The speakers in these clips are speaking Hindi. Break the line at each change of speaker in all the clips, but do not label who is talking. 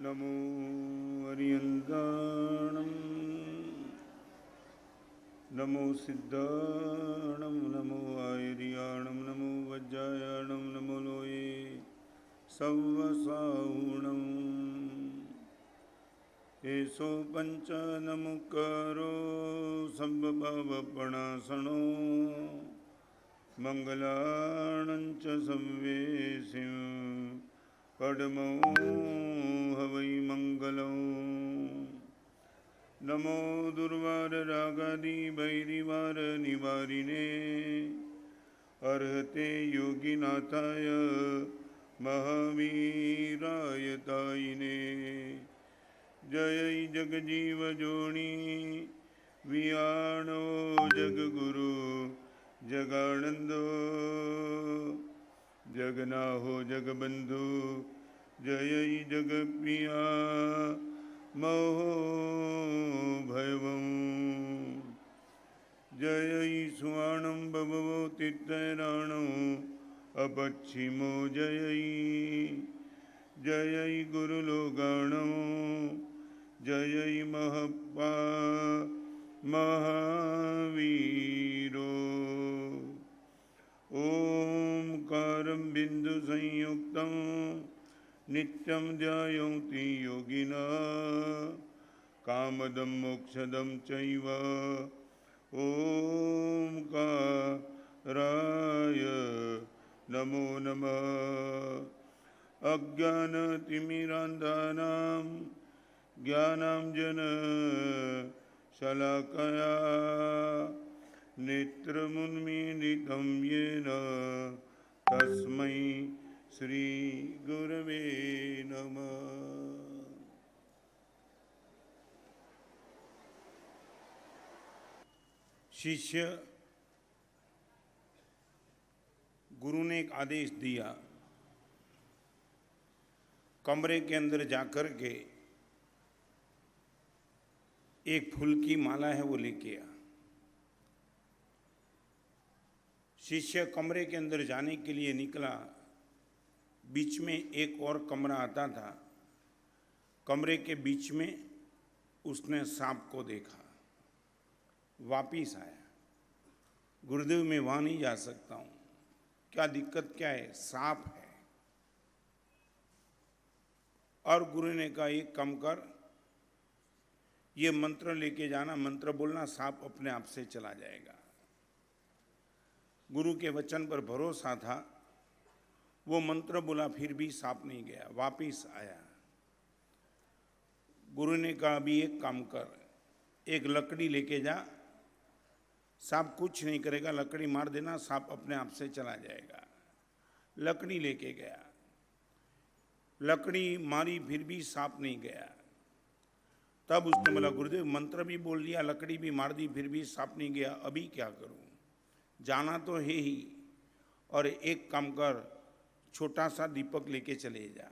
नमो अरियन्ताणं नमो सिद्धाणं नमो आयर्याणं नमो वज्रायाणं नमो लोये सव्वसाहुणम् एषो पञ्चनमुकरो सर्वभावपणासनो मङ्गलाणं च संवेशिं पद्मो हवै मङ्गलम् नमो दुर्वाररागादिवैरिवारनिवारिणे अर्हते योगिनाथाय महावीराय तायिने जय जगजीवजोनि वियाणो जगगुरु जगानंदो जगनाहो जगबंधु जय जगप्रिया महो भयवं जय सुवाणं भवो तीर्थराणो अपच्छिमो जय गुरुलोगाणो जय महप्पा महावीरो ओंकारं बिंदु संयुक्तं नित्यं ध्यायन्ति योगिनः कामदं मोक्षदं चैव ओंकाराय नमो नमः अज्ञानतिमिरान्धानां ज्ञानाञ्जनशलाकया नेत्रमुन्मीलितं येन तस्मै श्री गुरवे नमः। शिष्य गुरु ने एक आदेश दिया, कमरे के अंदर जाकर के एक फूल की माला है वो लेके आ। शिष्य कमरे के अंदर जाने के लिए निकला। बीच में एक और कमरा आता था। कमरे के बीच में उसने सांप को देखा। वापिस आया, गुरुदेव मैं वहाँ नहीं जा सकता हूँ। क्या दिक्कत क्या है? सांप है। और गुरु ने कहा एक काम कर, ये मंत्र लेके जाना, मंत्र बोलना, सांप अपने आप से चला जाएगा। गुरु के वचन पर भरोसा था। वो मंत्र बोला, फिर भी सांप नहीं गया, वापिस आया। गुरु ने कहा अभी एक काम कर, एक लकड़ी लेके जा, सांप कुछ नहीं करेगा, लकड़ी मार देना, सांप अपने आप से चला जाएगा। लकड़ी लेके गया, लकड़ी मारी, फिर भी सांप नहीं गया। तब उसने बोला गुरुदेव मंत्र भी बोल लिया, लकड़ी भी मार दी, फिर भी सांप नहीं गया, अभी क्या करूं? जाना तो है ही, और एक काम कर, छोटा सा दीपक लेके चले जा।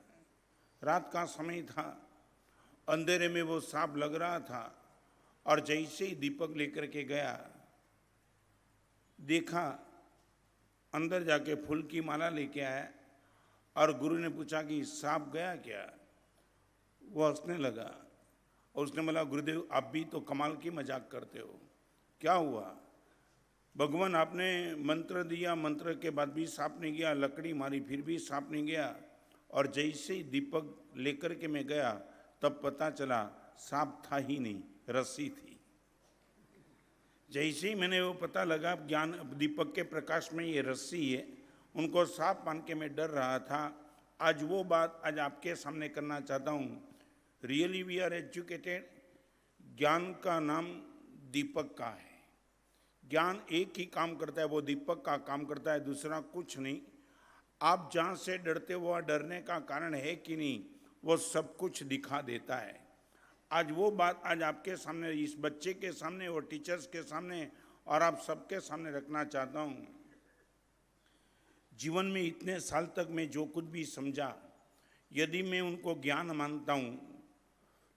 रात का समय था, अंधेरे में वो सांप लग रहा था, और जैसे ही दीपक लेकर के गया, देखा अंदर जाके फूल की माला लेके आया। और गुरु ने पूछा कि सांप गया क्या? वो हंसने लगा और उसने बोला गुरुदेव आप भी तो कमाल की मजाक करते हो। क्या हुआ? भगवान आपने मंत्र दिया, मंत्र के बाद भी सांप नहीं गया, लकड़ी मारी फिर भी सांप नहीं गया, और जैसे ही दीपक लेकर के मैं गया तब पता चला सांप था ही नहीं, रस्सी थी। जैसे ही मैंने वो पता लगा ज्ञान दीपक के प्रकाश में ये रस्सी है, उनको सांप मान के मैं डर रहा था। आज वो बात आज आपके सामने करना चाहता हूँ। Really we are educated. ज्ञान का नाम दीपक का है। ज्ञान एक ही काम करता है, वो दीपक का काम करता है, दूसरा कुछ नहीं। आप जहाँ से डरते हो वह डरने का कारण है कि नहीं, वो सब कुछ दिखा देता है। आज वो बात आज आपके सामने, इस बच्चे के सामने और टीचर्स के सामने और आप सबके सामने रखना चाहता हूँ। जीवन में इतने साल तक मैं जो कुछ भी समझा, यदि मैं उनको ज्ञान मानता हूँ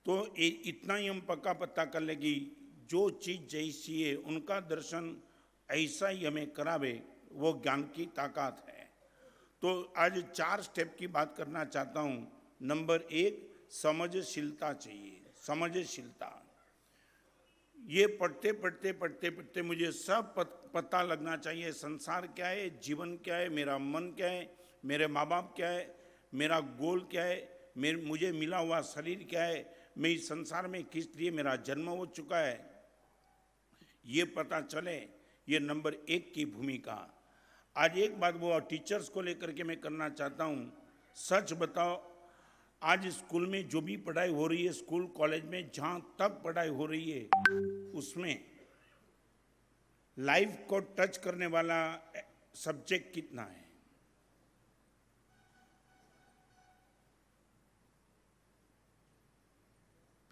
तो इतना ही हम पक्का पता कर ले कि जो चीज़ जैसी है उनका दर्शन ऐसा ही हमें करावे, वो ज्ञान की ताकत है। तो आज 4 स्टेप की बात करना चाहता हूँ। नंबर 1, समझशीलता चाहिए, समझशीलता। ये पढ़ते पढ़ते पढ़ते पढ़ते मुझे सब पता लगना चाहिए, संसार क्या है, जीवन क्या है, मेरा मन क्या है, मेरे माँ बाप क्या है, मेरा गोल क्या है, मुझे मिला हुआ शरीर क्या है, मैं इस संसार में किस लिए मेरा जन्म हो चुका है, ये पता चले। ये नंबर 1 की भूमिका। आज एक बात वो टीचर्स को लेकर के मैं करना चाहता हूँ, सच बताओ, आज स्कूल में जो भी पढ़ाई हो रही है, स्कूल कॉलेज में जहाँ तक पढ़ाई हो रही है, उसमें लाइफ को टच करने वाला सब्जेक्ट कितना है?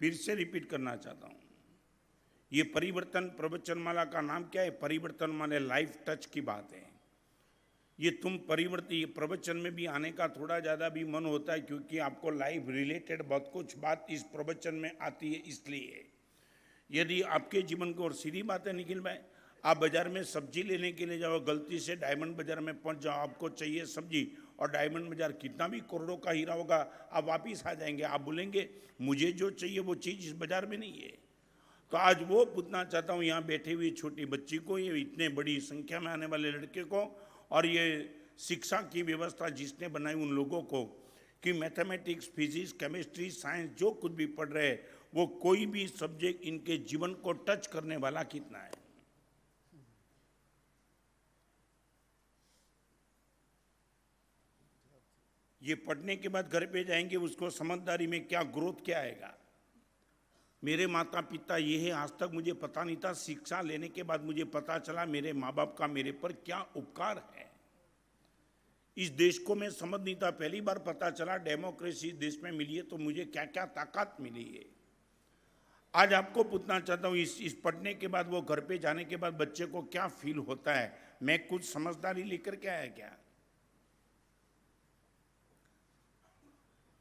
फिर से रिपीट करना चाहता हूं, ये परिवर्तन प्रवचनमाला का नाम क्या है? परिवर्तन माने लाइफ टच की बात है। ये तुम परिवर्तन, ये प्रवचन में भी आने का थोड़ा ज़्यादा भी मन होता है, क्योंकि आपको लाइफ रिलेटेड बहुत कुछ बात इस प्रवचन में आती है। इसलिए यदि आपके जीवन को, और सीधी बात है निखिल भाई, आप बाजार में सब्जी लेने के लिए जाओ, गलती से डायमंड बाजार में पहुंच जाओ, आपको चाहिए सब्जी, और डायमंड बाजार कितना भी करोड़ों का हीरा होगा, आप वापिस आ जाएंगे, आप बोलेंगे मुझे जो चाहिए वो चीज़ इस बाजार में नहीं है। तो आज वो पूछना चाहता हूँ यहाँ बैठी हुई छोटी बच्ची को, ये इतने बड़ी संख्या में आने वाले लड़के को, और ये शिक्षा की व्यवस्था जिसने बनाई उन लोगों को, कि मैथमेटिक्स, फिजिक्स, केमिस्ट्री, साइंस जो कुछ भी पढ़ रहे हैं, वो कोई भी सब्जेक्ट इनके जीवन को टच करने वाला कितना है? ये पढ़ने के बाद घर पे जाएंगे, उसको समझदारी में क्या ग्रोथ क्या आएगा? मेरे माता पिता ये है, आज तक मुझे पता नहीं था, शिक्षा लेने के बाद मुझे पता चला मेरे माँ बाप का मेरे पर क्या उपकार है। इस देश को मैं समझ नहीं था, पहली बार पता चला डेमोक्रेसी इस देश में मिली है तो मुझे क्या क्या ताकत मिली है। आज आपको पूछना चाहता हूँ, इस पढ़ने के बाद, वो घर पे जाने के बाद बच्चे को क्या फील होता है? मैं कुछ समझदारी लेकर के आया क्या?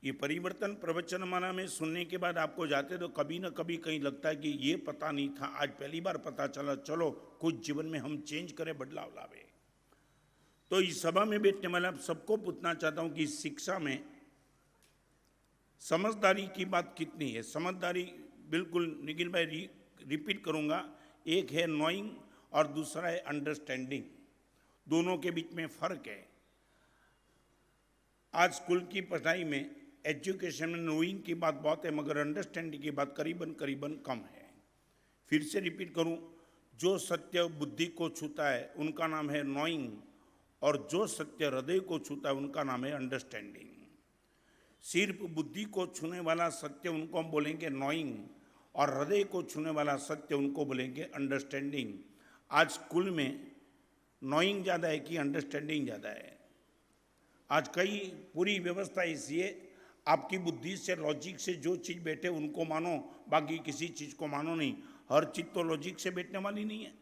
ये परिवर्तन प्रवचनमाला में सुनने के बाद आपको जाते तो कभी ना कभी कहीं लगता है कि ये पता नहीं था, आज पहली बार पता चला, चलो कुछ जीवन में हम चेंज करें, बदलाव लावे। तो इस सभा में बैठने वाले आप सबको पूछना चाहता हूं कि शिक्षा में समझदारी की बात कितनी है? समझदारी, बिल्कुल निखिल भाई रिपीट करूंगा, एक है नोइंग और दूसरा है अंडरस्टैंडिंग। दोनों के बीच में फर्क है। आज स्कूल की पढ़ाई में, एजुकेशन में नोइंग की बात बहुत है, मगर अंडरस्टैंडिंग की बात करीबन करीबन कम है। फिर से रिपीट करूं, जो सत्य बुद्धि को छूता है उनका नाम है नोइंग, और जो सत्य हृदय को छूता है उनका नाम है अंडरस्टैंडिंग। सिर्फ बुद्धि को छूने वाला सत्य उनको हम बोलेंगे नोइंग, और हृदय को छूने वाला सत्य उनको बोलेंगे अंडरस्टैंडिंग। आज स्कूल में नोइंग ज़्यादा है कि अंडरस्टैंडिंग ज़्यादा है? आज कई पूरी व्यवस्था इसलिए, आपकी बुद्धि से, लॉजिक से जो चीज़ बैठे उनको मानो, बाकी किसी चीज़ को मानो नहीं। हर चीज़ तो लॉजिक से बैठने वाली नहीं है।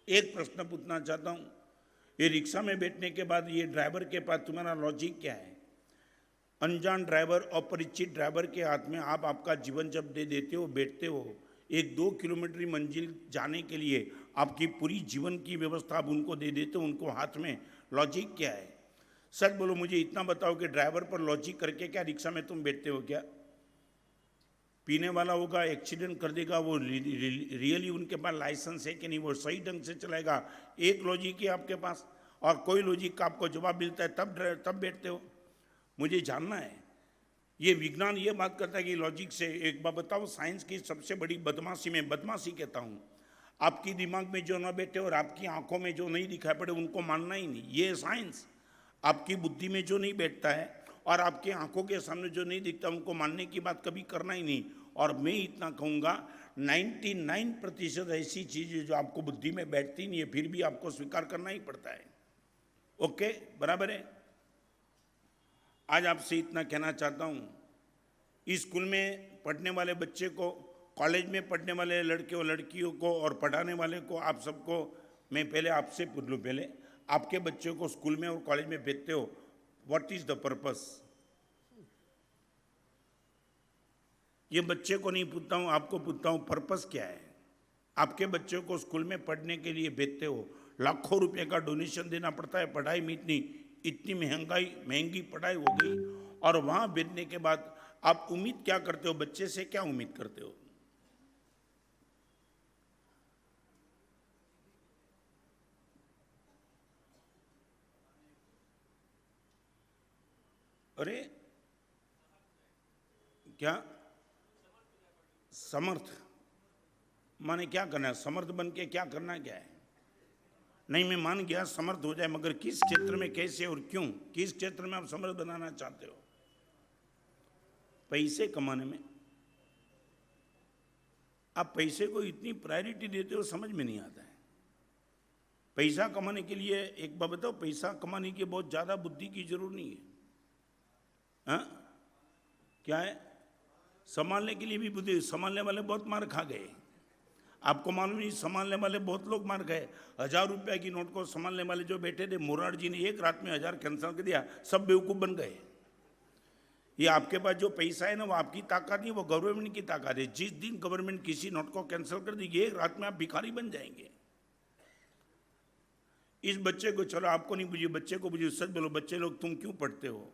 एक प्रश्न पूछना चाहता हूँ, ये रिक्शा में बैठने के बाद ये ड्राइवर के पास तुम्हारा लॉजिक क्या है? अनजान ड्राइवर, अपरिचित ड्राइवर के हाथ में आप आपका जीवन जब दे देते हो, बैठते हो, 1-2 किलोमीटर मंजिल जाने के लिए आपकी पूरी जीवन की व्यवस्था आप उनको दे देते हो, उनको हाथ में, लॉजिक क्या है? सच बोलो, मुझे इतना बताओ कि ड्राइवर पर लॉजिक करके क्या रिक्शा में तुम बैठते हो क्या? पीने वाला होगा, एक्सीडेंट कर देगा, वो रियली उनके पास लाइसेंस है कि नहीं, वो सही ढंग से चलाएगा, एक लॉजिक है आपके पास, और कोई लॉजिक का आपको जवाब मिलता है तब बैठते हो। मुझे जानना है, ये विज्ञान ये बात करता है कि लॉजिक से। एक बात बताओ, साइंस की सबसे बड़ी बदमाशी, में बदमाशी कहता हूँ, आपकी दिमाग में जो न बैठे और आपकी आंखों में जो नहीं दिखाई पड़े उनको मानना ही नहीं, ये साइंस। आपकी बुद्धि में जो नहीं बैठता है और आपकी आंखों के सामने जो नहीं दिखता उनको मानने की बात कभी करना ही नहीं। और मैं इतना कहूँगा, 99% ऐसी चीज़ें जो आपको बुद्धि में बैठती नहीं है, फिर भी आपको स्वीकार करना ही पड़ता है। ओके, बराबर है। आज आपसे इतना कहना चाहता हूँ, इस स्कूल में पढ़ने वाले बच्चे को, कॉलेज में पढ़ने वाले लड़के और लड़कियों को, और पढ़ाने वाले को, आप सबको मैं पहले आपसे पूछ लूँ, पहले आपके बच्चों को स्कूल में और कॉलेज में भेजते हो, व्हाट इज द पर्पस? ये बच्चे को नहीं पूछता हूँ, आपको पूछता हूँ, पर्पस क्या है? आपके बच्चों को स्कूल में पढ़ने के लिए भेजते हो, लाखों रुपए का डोनेशन देना पड़ता है, पढ़ाई में इतनी महंगी पढ़ाई हो गई, और वहाँ भेजने के बाद आप उम्मीद क्या करते हो बच्चे से, क्या उम्मीद करते हो? अरे क्या समर्थ माने क्या करना है? समर्थ बन के क्या करना क्या है? नहीं, मैं मान गया समर्थ हो जाए, मगर किस क्षेत्र में, कैसे और क्यों? किस क्षेत्र में आप समर्थ बनाना चाहते हो? पैसे कमाने में? आप पैसे को इतनी प्रायोरिटी देते हो, समझ में नहीं आता है। पैसा कमाने के लिए एक बात बताओ, पैसा कमाने की बहुत ज्यादा बुद्धि की जरूरत नहीं है। हाँ, क्या है? संभालने के लिए भी बुद्धि। संभालने वाले बहुत मार खा गए, आपको मालूम नहीं? संभालने वाले बहुत लोग मार गए। 1000 रुपया की नोट को संभालने वाले जो बैठे थे, मोरार जी ने एक रात में 1000 कैंसिल कर दिया, सब बेवकूफ बन गए। ये आपके पास जो पैसा है ना, वो आपकी ताकत नहीं, वो गवर्नमेंट की ताकत है। जिस दिन गवर्नमेंट किसी नोट को कैंसिल कर देगी, एक रात में आप भिखारी बन जाएंगे। इस बच्चे को, चलो आपको नहीं बुझी, बच्चे को बुझी। सच बोलो बच्चे लोग, तुम क्यों पढ़ते हो?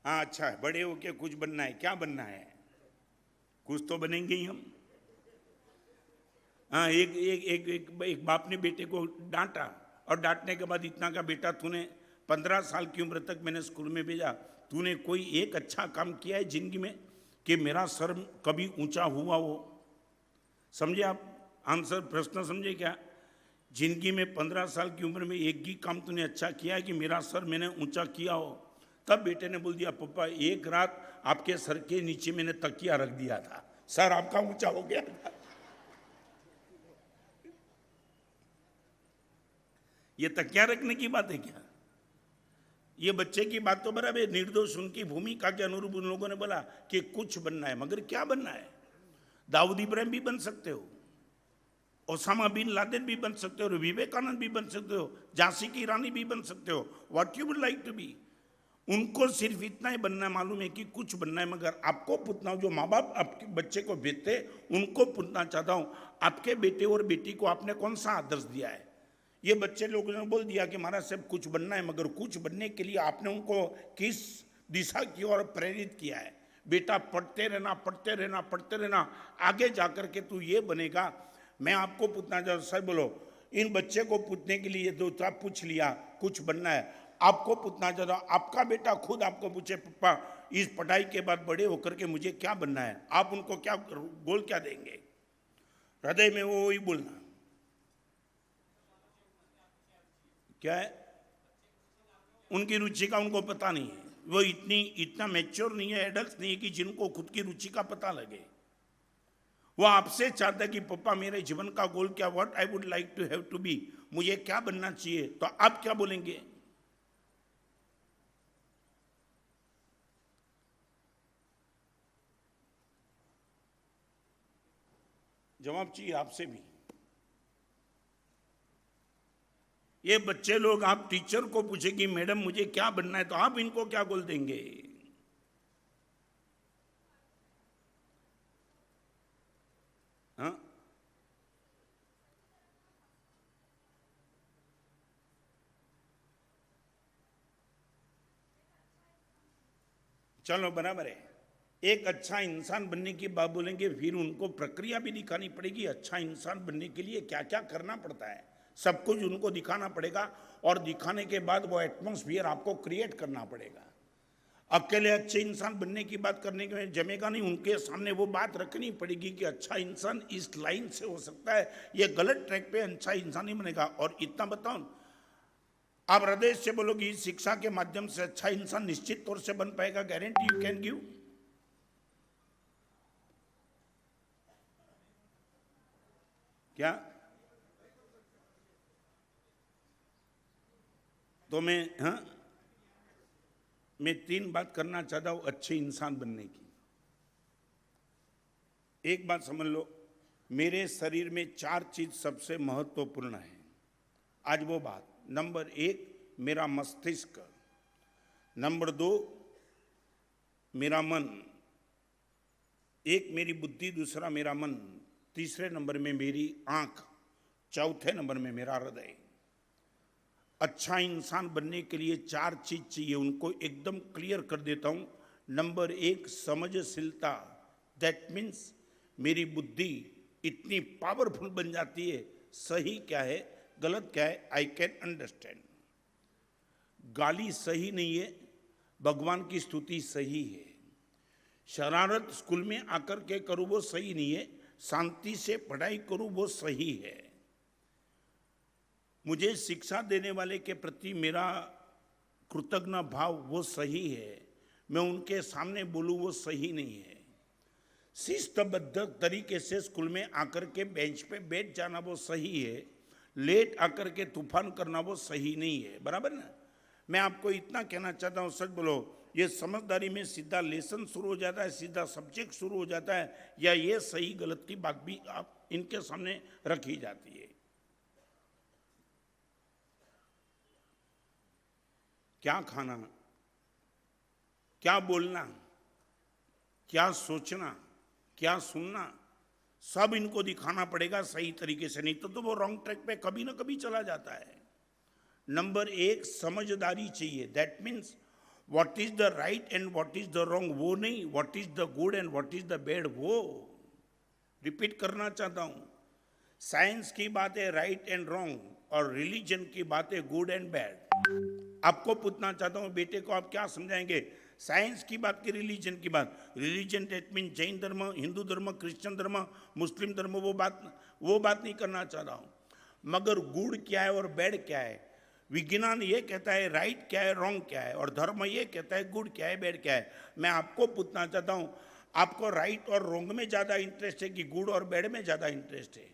हाँ, अच्छा है, बड़े होके कुछ बनना है। क्या बनना है? कुछ तो बनेंगे ही हम। हाँ, एक बाप ने बेटे को डांटा, और डांटने के बाद इतना का, बेटा तूने 15 साल की उम्र तक मैंने स्कूल में भेजा, तूने कोई एक अच्छा काम किया है जिंदगी में कि मेरा सर कभी ऊंचा हुआ हो? समझे आप आंसर, प्रश्न समझे क्या? जिंदगी में 15 साल की उम्र में एक ही काम तूने अच्छा किया है कि मेरा सर मैंने ऊंचा किया हो? तब बेटे ने बोल दिया, पापा एक रात आपके सर के नीचे मैंने तकिया रख दिया था, सर आपका ऊंचा हो गया था। ये तकिया रखने की बात है क्या? ये बच्चे की बात तो बराबर है। निर्दोष उनकी भूमिका के अनुरूप उन लोगों ने बोला कि कुछ बनना है, मगर क्या बनना है? दाऊद इब्राहिम भी बन सकते हो, ओसामा बिन लादेन भी बन सकते हो, विवेकानंद भी बन सकते हो, झांसी की रानी भी बन सकते हो। What you would like to be. उनको सिर्फ इतना ही बनना मालूम है कि कुछ बनना है। मगर आपको पूछना, जो माँ बाप आपके बच्चे को भेजते, उनको पूछना चाहता हूं, आपके बेटे और बेटी को आपने कौन सा आदर्श दिया है? ये बच्चे लोगों ने बोल दिया कि महाराज साहब कुछ बनना है, मगर कुछ बनने के लिए आपने उनको किस दिशा की ओर प्रेरित किया है? बेटा पढ़ते रहना, पढ़ते रहना, पढ़ते रहना, आगे जाकर के तू ये बनेगा। मैं आपको पूछना चाहता हूं, सर बोलो, इन बच्चे को पूछने के लिए दो चार पूछ लिया कुछ बनना है। आपको पूछना चाहता हूं, आपका बेटा खुद आपको पूछे, पापा इस पढ़ाई के बाद बड़े होकर के मुझे क्या बनना है, आप उनको क्या गोल क्या देंगे? हृदय में वो वही बोलना। क्या है? उनकी रुचि का उनको पता नहीं है। वो इतना मैच्योर नहीं है, एडल्ट नहीं है कि जिनको खुद की रुचि का पता लगे। वो आपसे चाहता है कि पापा मेरे जीवन का गोल क्या, what I would like to have to be, मुझे क्या बनना चाहिए। तो आप क्या बोलेंगे? जवाब चाहिए आपसे भी। ये बच्चे लोग, आप टीचर को पूछे कि मैडम मुझे क्या बनना है, तो आप इनको क्या गोल देंगे? हाँ, चलो बराबर है। एक अच्छा इंसान बनने की बात बोलेंगे, फिर उनको प्रक्रिया भी दिखानी पड़ेगी। अच्छा इंसान बनने के लिए क्या क्या करना पड़ता है, सब कुछ उनको दिखाना पड़ेगा। और दिखाने के बाद वो एटमॉस्फियर आपको क्रिएट करना पड़ेगा। अकेले अच्छे इंसान बनने की बात करने के जमेगा नहीं। उनके सामने वो बात रखनी पड़ेगी कि अच्छा इंसान इस लाइन से हो सकता है, ये गलत ट्रैक पे अच्छा इंसान नहीं बनेगा। और इतना बताओ, आप हृदय से बोलोगे इस शिक्षा के माध्यम से अच्छा इंसान निश्चित तौर से बन पाएगा, गारंटी यू कैन गिव? क्या? तो मैं 3 बात करना चाहता हूं अच्छे इंसान बनने की। एक बात समझ लो, मेरे शरीर में 4 चीज सबसे महत्वपूर्ण है। आज वो बात, नंबर 1 मेरा मस्तिष्क, नंबर 2 मेरा मन, एक मेरी बुद्धि, दूसरा मेरा मन, तीसरे नंबर में मेरी आंख, चौथे नंबर में मेरा हृदय। अच्छा इंसान बनने के लिए 4 चीज चाहिए, उनको एकदम क्लियर कर देता हूं। नंबर 1 समझशीलता, दैट मीन्स मेरी बुद्धि इतनी पावरफुल बन जाती है, सही क्या है गलत क्या है आई कैन अंडरस्टैंड। गाली सही नहीं है, भगवान की स्तुति सही है। शरारत स्कूल में आकर के करूं वो सही नहीं है, शांति से पढ़ाई करूं वो सही है। मुझे शिक्षा देने वाले के प्रति मेरा कृतज्ञ भाव वो सही है, मैं उनके सामने बोलूं वो सही नहीं है। शिस्तबद्ध तरीके से स्कूल में आकर के बेंच पे बैठ जाना वो सही है, लेट आकर के तूफान करना वो सही नहीं है, बराबर ना। मैं आपको इतना कहना चाहता हूँ, सच बोलो, ये समझदारी में सीधा लेसन शुरू हो जाता है, सीधा सब्जेक्ट शुरू हो जाता है, या ये सही गलत की बात भी आप इनके सामने रखी जाती है। क्या खाना, क्या बोलना, क्या सोचना, क्या सुनना, सब इनको दिखाना पड़ेगा सही तरीके से, नहीं तो वो रॉन्ग ट्रैक पे कभी ना कभी चला जाता है। नंबर 1 समझदारी चाहिए, that means what is the right and what is the wrong वो नहीं, what is the good and what is the bad वो। रिपीट करना चाहता हूं, साइंस की बात है राइट एंड रॉन्ग, और रिलीजन की बात है गुड एंड बैड। आपको पूछना चाहता हूं, बेटे को आप क्या समझाएंगे, साइंस की बात की रिलीजन की बात? रिलीजन डेट मीन जैन धर्म, हिंदू धर्म, क्रिश्चियन धर्म, मुस्लिम धर्म, वो बात नहीं करना चाह रहा हूं। मगर गुड क्या है और बैड क्या है? विज्ञान ये कहता है राइट क्या है रॉन्ग क्या है, और धर्म ये कहता है गुड क्या है बैड क्या है। मैं आपको पूछना चाहता हूं, आपको राइट और रॉन्ग में ज्यादा इंटरेस्ट है कि गुड और बैड में ज्यादा इंटरेस्ट है?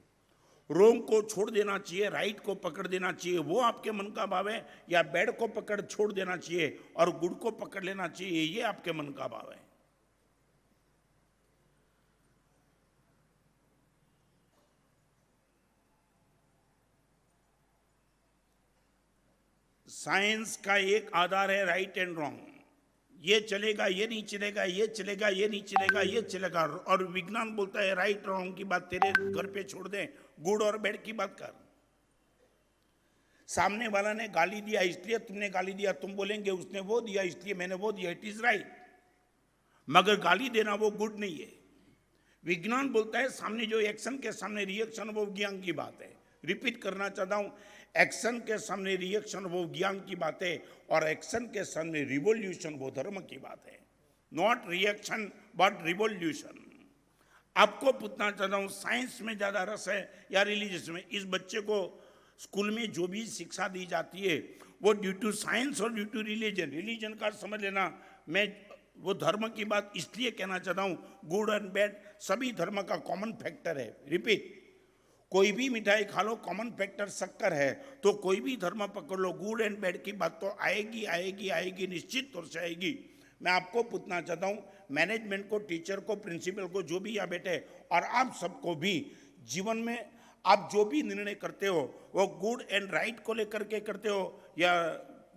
रॉन्ग को छोड़ देना चाहिए, राइट को पकड़ देना चाहिए, वो आपके मन का भाव है, या बैड को पकड़ छोड़ देना चाहिए और गुड को पकड़ लेना चाहिए, ये आपके मन का भाव है? साइंस का एक आधार है राइट एंड रॉन्ग, ये चलेगा ये नहीं चलेगा, ये चलेगा ये नहीं चलेगा, ये चलेगा। और विज्ञान बोलता है राइट रॉन्ग की बात तेरे घर पे छोड़ दे, गुड और बैड की बात कर। सामने वाला ने गाली दिया इसलिए तुमने गाली दिया, तुम बोलेंगे उसने वो दिया इसलिए मैंने वो दिया, इट इज राइट। मगर गाली देना वो गुड नहीं है। विज्ञान बोलता है सामने जो एक्शन के सामने रिएक्शन वो ज्ञान की बात है। रिपीट करना चाहता हूं, एक्शन के सामने रिएक्शन वो ज्ञान की बात है, और एक्शन के सामने रिवॉल्यूशन वो धर्म की बात है। Not reaction but revolution. आपको पूछना चाहता हूं, साइंस में ज्यादा रस है या रिलीजियस में? इस बच्चे को स्कूल में जो भी शिक्षा दी जाती है वो ड्यू टू साइंस और ड्यू टू रिलीजन। रिलीजन का समझ लेना, मैं वो धर्म की बात इसलिए कहना चाहता हूं, गुड एंड बैड सभी धर्म का कॉमन फैक्टर है। रिपीट, कोई भी मिठाई खा लो, कॉमन फैक्टर शक्कर है, तो कोई भी धर्म पकड़ लो, गुड एंड बैड की बात तो आएगी आएगी आएगी, निश्चित तौर से आएगी। मैं आपको पूछना चाहता हूं, मैनेजमेंट को, टीचर को, प्रिंसिपल को, जो भी यहाँ बैठे, और आप सबको भी जीवन में आप जो भी निर्णय करते हो वो गुड एंड राइट को लेकर के करते हो, या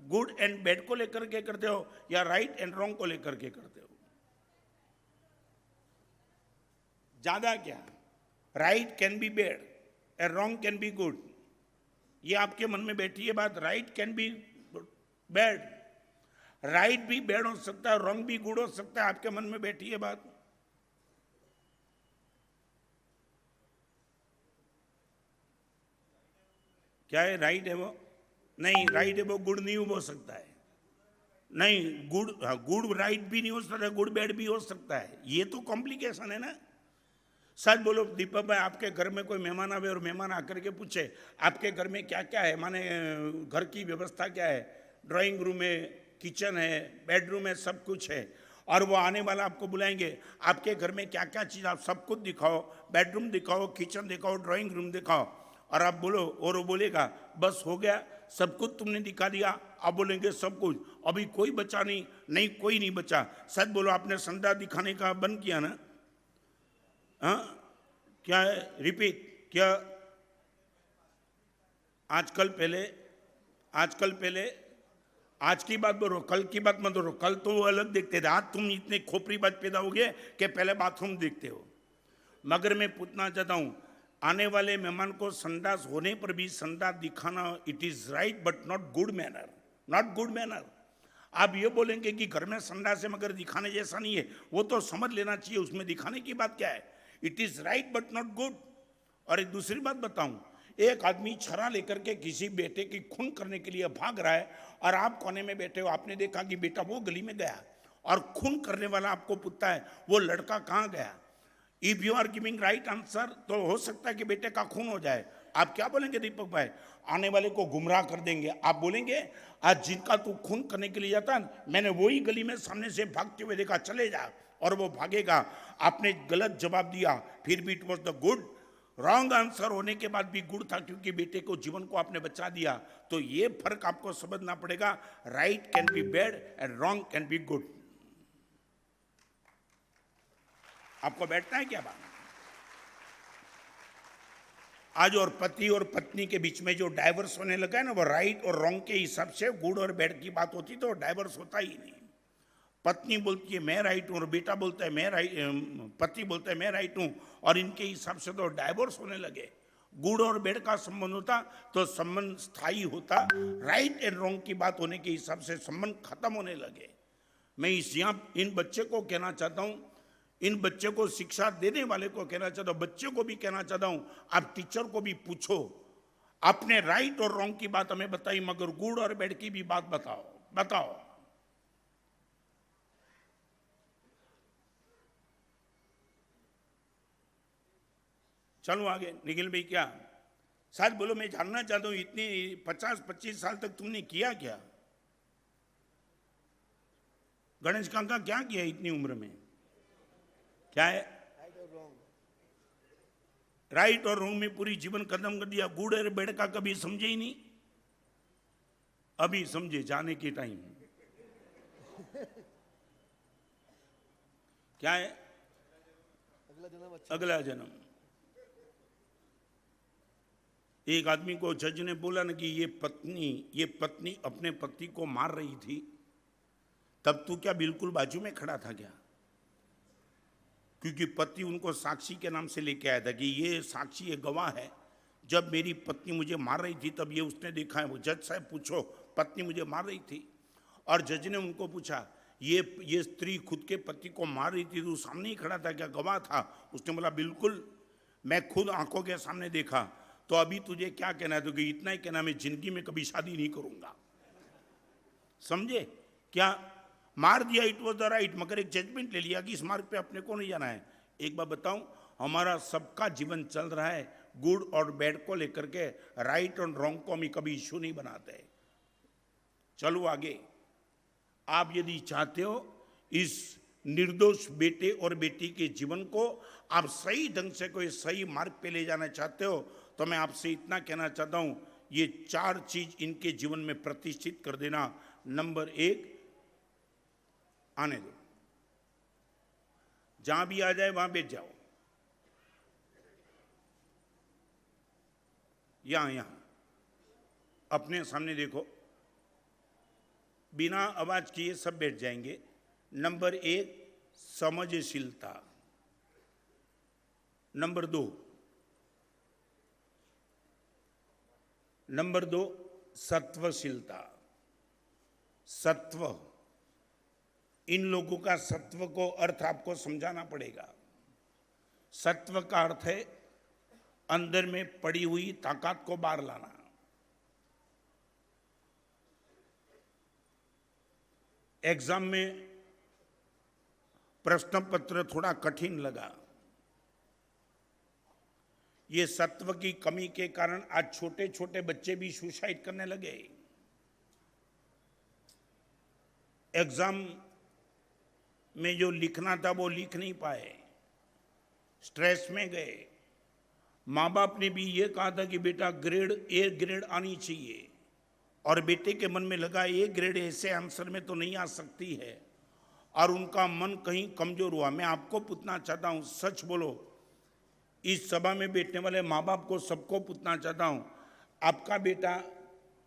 गुड एंड बैड को लेकर के करते हो, या राइट एंड रॉन्ग को लेकर के करते हो? ज्यादा क्या, right can be bad and wrong can be good, ये आपके मन में बैठी है बात। Right can be bad, right भी बैड हो सकता है, रॉन्ग भी गुड हो सकता है, आपके मन में बैठी है बात। क्या है राइट है वो? नहीं, राइट है वो गुड नहीं हो सकता है। नहीं, गुड राइट भी नहीं हो सकता, गुड बैड भी हो सकता है, ये तो कॉम्प्लिकेशन है ना। सच बोलो दीपक भाई, आपके घर में कोई मेहमान आवे और मेहमान आकर के पूछे आपके घर में क्या क्या है, माने घर की व्यवस्था क्या है, ड्राइंग रूम है, किचन है, बेडरूम है, सब कुछ है, और वो आने वाला आपको बुलाएंगे आपके घर में क्या क्या चीज़, आप सब कुछ दिखाओ, बेडरूम दिखाओ, किचन दिखाओ, ड्राइंग रूम दिखाओ, और आप बोलो, और वो बोलेगा बस हो गया, सब कुछ तुमने दिखा दिया। आप बोलेंगे सब कुछ, अभी कोई बचा नहीं, नहीं कोई नहीं बचा। सच बोलो, आपने संदा दिखाने का बंद किया ना? हाँ, क्या है? रिपीट, क्या? आजकल पहले आज की बात बोलो, कल की बात मत बोलो। कल तो वो अलग देखते थे, आज तुम इतने खोपड़ी बात पैदा हो गए कि पहले बाथरूम देखते हो। मगर मैं पूछना चाहता हूं, आने वाले मेहमान को संडास होने पर भी संडास दिखाना, it is right but not good manner, not good manner. आप ये बोलेंगे कि घर में संडास है मगर दिखाने जैसा नहीं है, वो तो समझ लेना चाहिए, उसमें दिखाने की बात क्या है। It is right but not good. और एक दूसरी बात बताऊं, एक आदमी छरा लेकर के किसी बेटे की खून करने के लिए भाग रहा है और आप कोने में बैठे हो, आपने देखा कि बेटा वो गली में गया और खून करने वाला आपको पूछता है वो लड़का कहाँ गया। If you are giving right answer तो हो सकता है कि बेटे का खून हो जाए। आप क्या बोलेंगे दीपक भाई? आने वाले को गुमराह कर देंगे। आप बोलेंगे आज जिनका तू खून करने के लिए जाता, मैंने वही गली में सामने से भागते हुए देखा, चले जा, और वो भागेगा। आपने गलत जवाब दिया, फिर भी it was the good. Wrong answer होने के बाद भी गुड था, क्योंकि बेटे को, जीवन को आपने बचा दिया। तो ये फर्क आपको समझना पड़ेगा। Right can be bad and wrong can be good. आपको बैठता है क्या बात? आज और पति और पत्नी के बीच में जो डाइवर्स होने लगा है ना, वो राइट और रॉन्ग के हिसाब से गुड और बैड की बात होती तो डाइवर्स होता ही नहीं। पत्नी बोलती है मैं राइट हूं और बेटा बोलता है मैं राइट, पति बोलता है मैं राइट हूं, और इनके हिसाब से तो डाइवोर्स होने लगे। गुड और बैड का संबंध होता तो संबंध स्थायी होता, राइट एंड रॉन्ग की बात होने के हिसाब से संबंध खत्म होने लगे। मैं इन बच्चे को कहना चाहता हूं, इन बच्चे को शिक्षा देने वाले को कहना चाहता हूं, बच्चे को भी कहना चाहता हूं, आप टीचर को भी पूछो, आपने राइट और रॉन्ग की बात हमें बताई मगर गुड और बैड की भी बात बताओ। चलो आगे। निखिल भाई क्या शायद बोलो, मैं जानना चाहता हूं इतनी 50-25 साल तक तुमने किया क्या? गणेश काका क्या किया इतनी उम्र में? क्या है राइट और रॉन्ग में पूरी जीवन खत्म कर दिया। गुड और बैड का कभी समझे ही नहीं। अभी समझे जाने के टाइम। क्या है? अगला जन्म। एक आदमी को जज ने बोला ना कि ये पत्नी अपने पति को मार रही थी, तब तू क्या बिल्कुल बाजू में खड़ा था क्या? क्योंकि पति उनको साक्षी के नाम से लेके आया था कि ये साक्षी, ये गवाह है, जब मेरी पत्नी मुझे मार रही थी तब ये उसने देखा है। वो जज साहब पूछो, पत्नी मुझे मार रही थी। और जज ने उनको पूछा ये स्त्री खुद के पति को मार रही थी, तो सामने ही खड़ा था क्या, गवाह था? उसने बोला बिल्कुल, मैं खुद आंखों के सामने देखा। तो अभी तुझे क्या कहना है? तो कि इतना ही कहना, मैं जिंदगी में कभी शादी नहीं करूंगा। समझे क्या? मार दिया, इट वॉज द राइट, मगर एक जजमेंट ले लिया कि इस मार्ग पे अपने को नहीं जाना है। एक बात बताऊं, हमारा सबका जीवन चल रहा है गुड और बैड को लेकर के, राइट और रॉन्ग को हम कभी इश्यू नहीं बनाते। चलो आगे। आप यदि चाहते हो इस निर्दोष बेटे और बेटी के जीवन को आप सही ढंग से कोई सही मार्ग पे ले जाना चाहते हो, तो मैं आपसे इतना कहना चाहता हूं, ये 4 चीज इनके जीवन में प्रतिष्ठित कर देना। नंबर 1, आने दो, जहां भी आ जाए वहां बैठ जाओ। यहां अपने सामने देखो, बिना आवाज किए सब बैठ जाएंगे। नंबर 1, समझशीलता। नंबर 2, सत्वशीलता। सत्व, इन लोगों का सत्व को अर्थ आपको समझाना पड़ेगा। सत्व का अर्थ है अंदर में पड़ी हुई ताकत को बाहर लाना। एग्जाम में प्रश्न पत्र थोड़ा कठिन लगा, ये सत्व की कमी के कारण आज छोटे छोटे बच्चे भी सुसाइड करने लगे। एग्जाम में जो लिखना था वो लिख नहीं पाए, स्ट्रेस में गए। माँ बाप ने भी ये कहा था कि बेटा ए ग्रेड आनी चाहिए, और बेटे के मन में लगा ए ग्रेड ऐसे आंसर में तो नहीं आ सकती है, और उनका मन कहीं कमजोर हुआ। मैं आपको पूछना चाहता हूं, सच बोलो, इस सभा में बैठने वाले माँ बाप को सबको पूछना चाहता हूं, आपका बेटा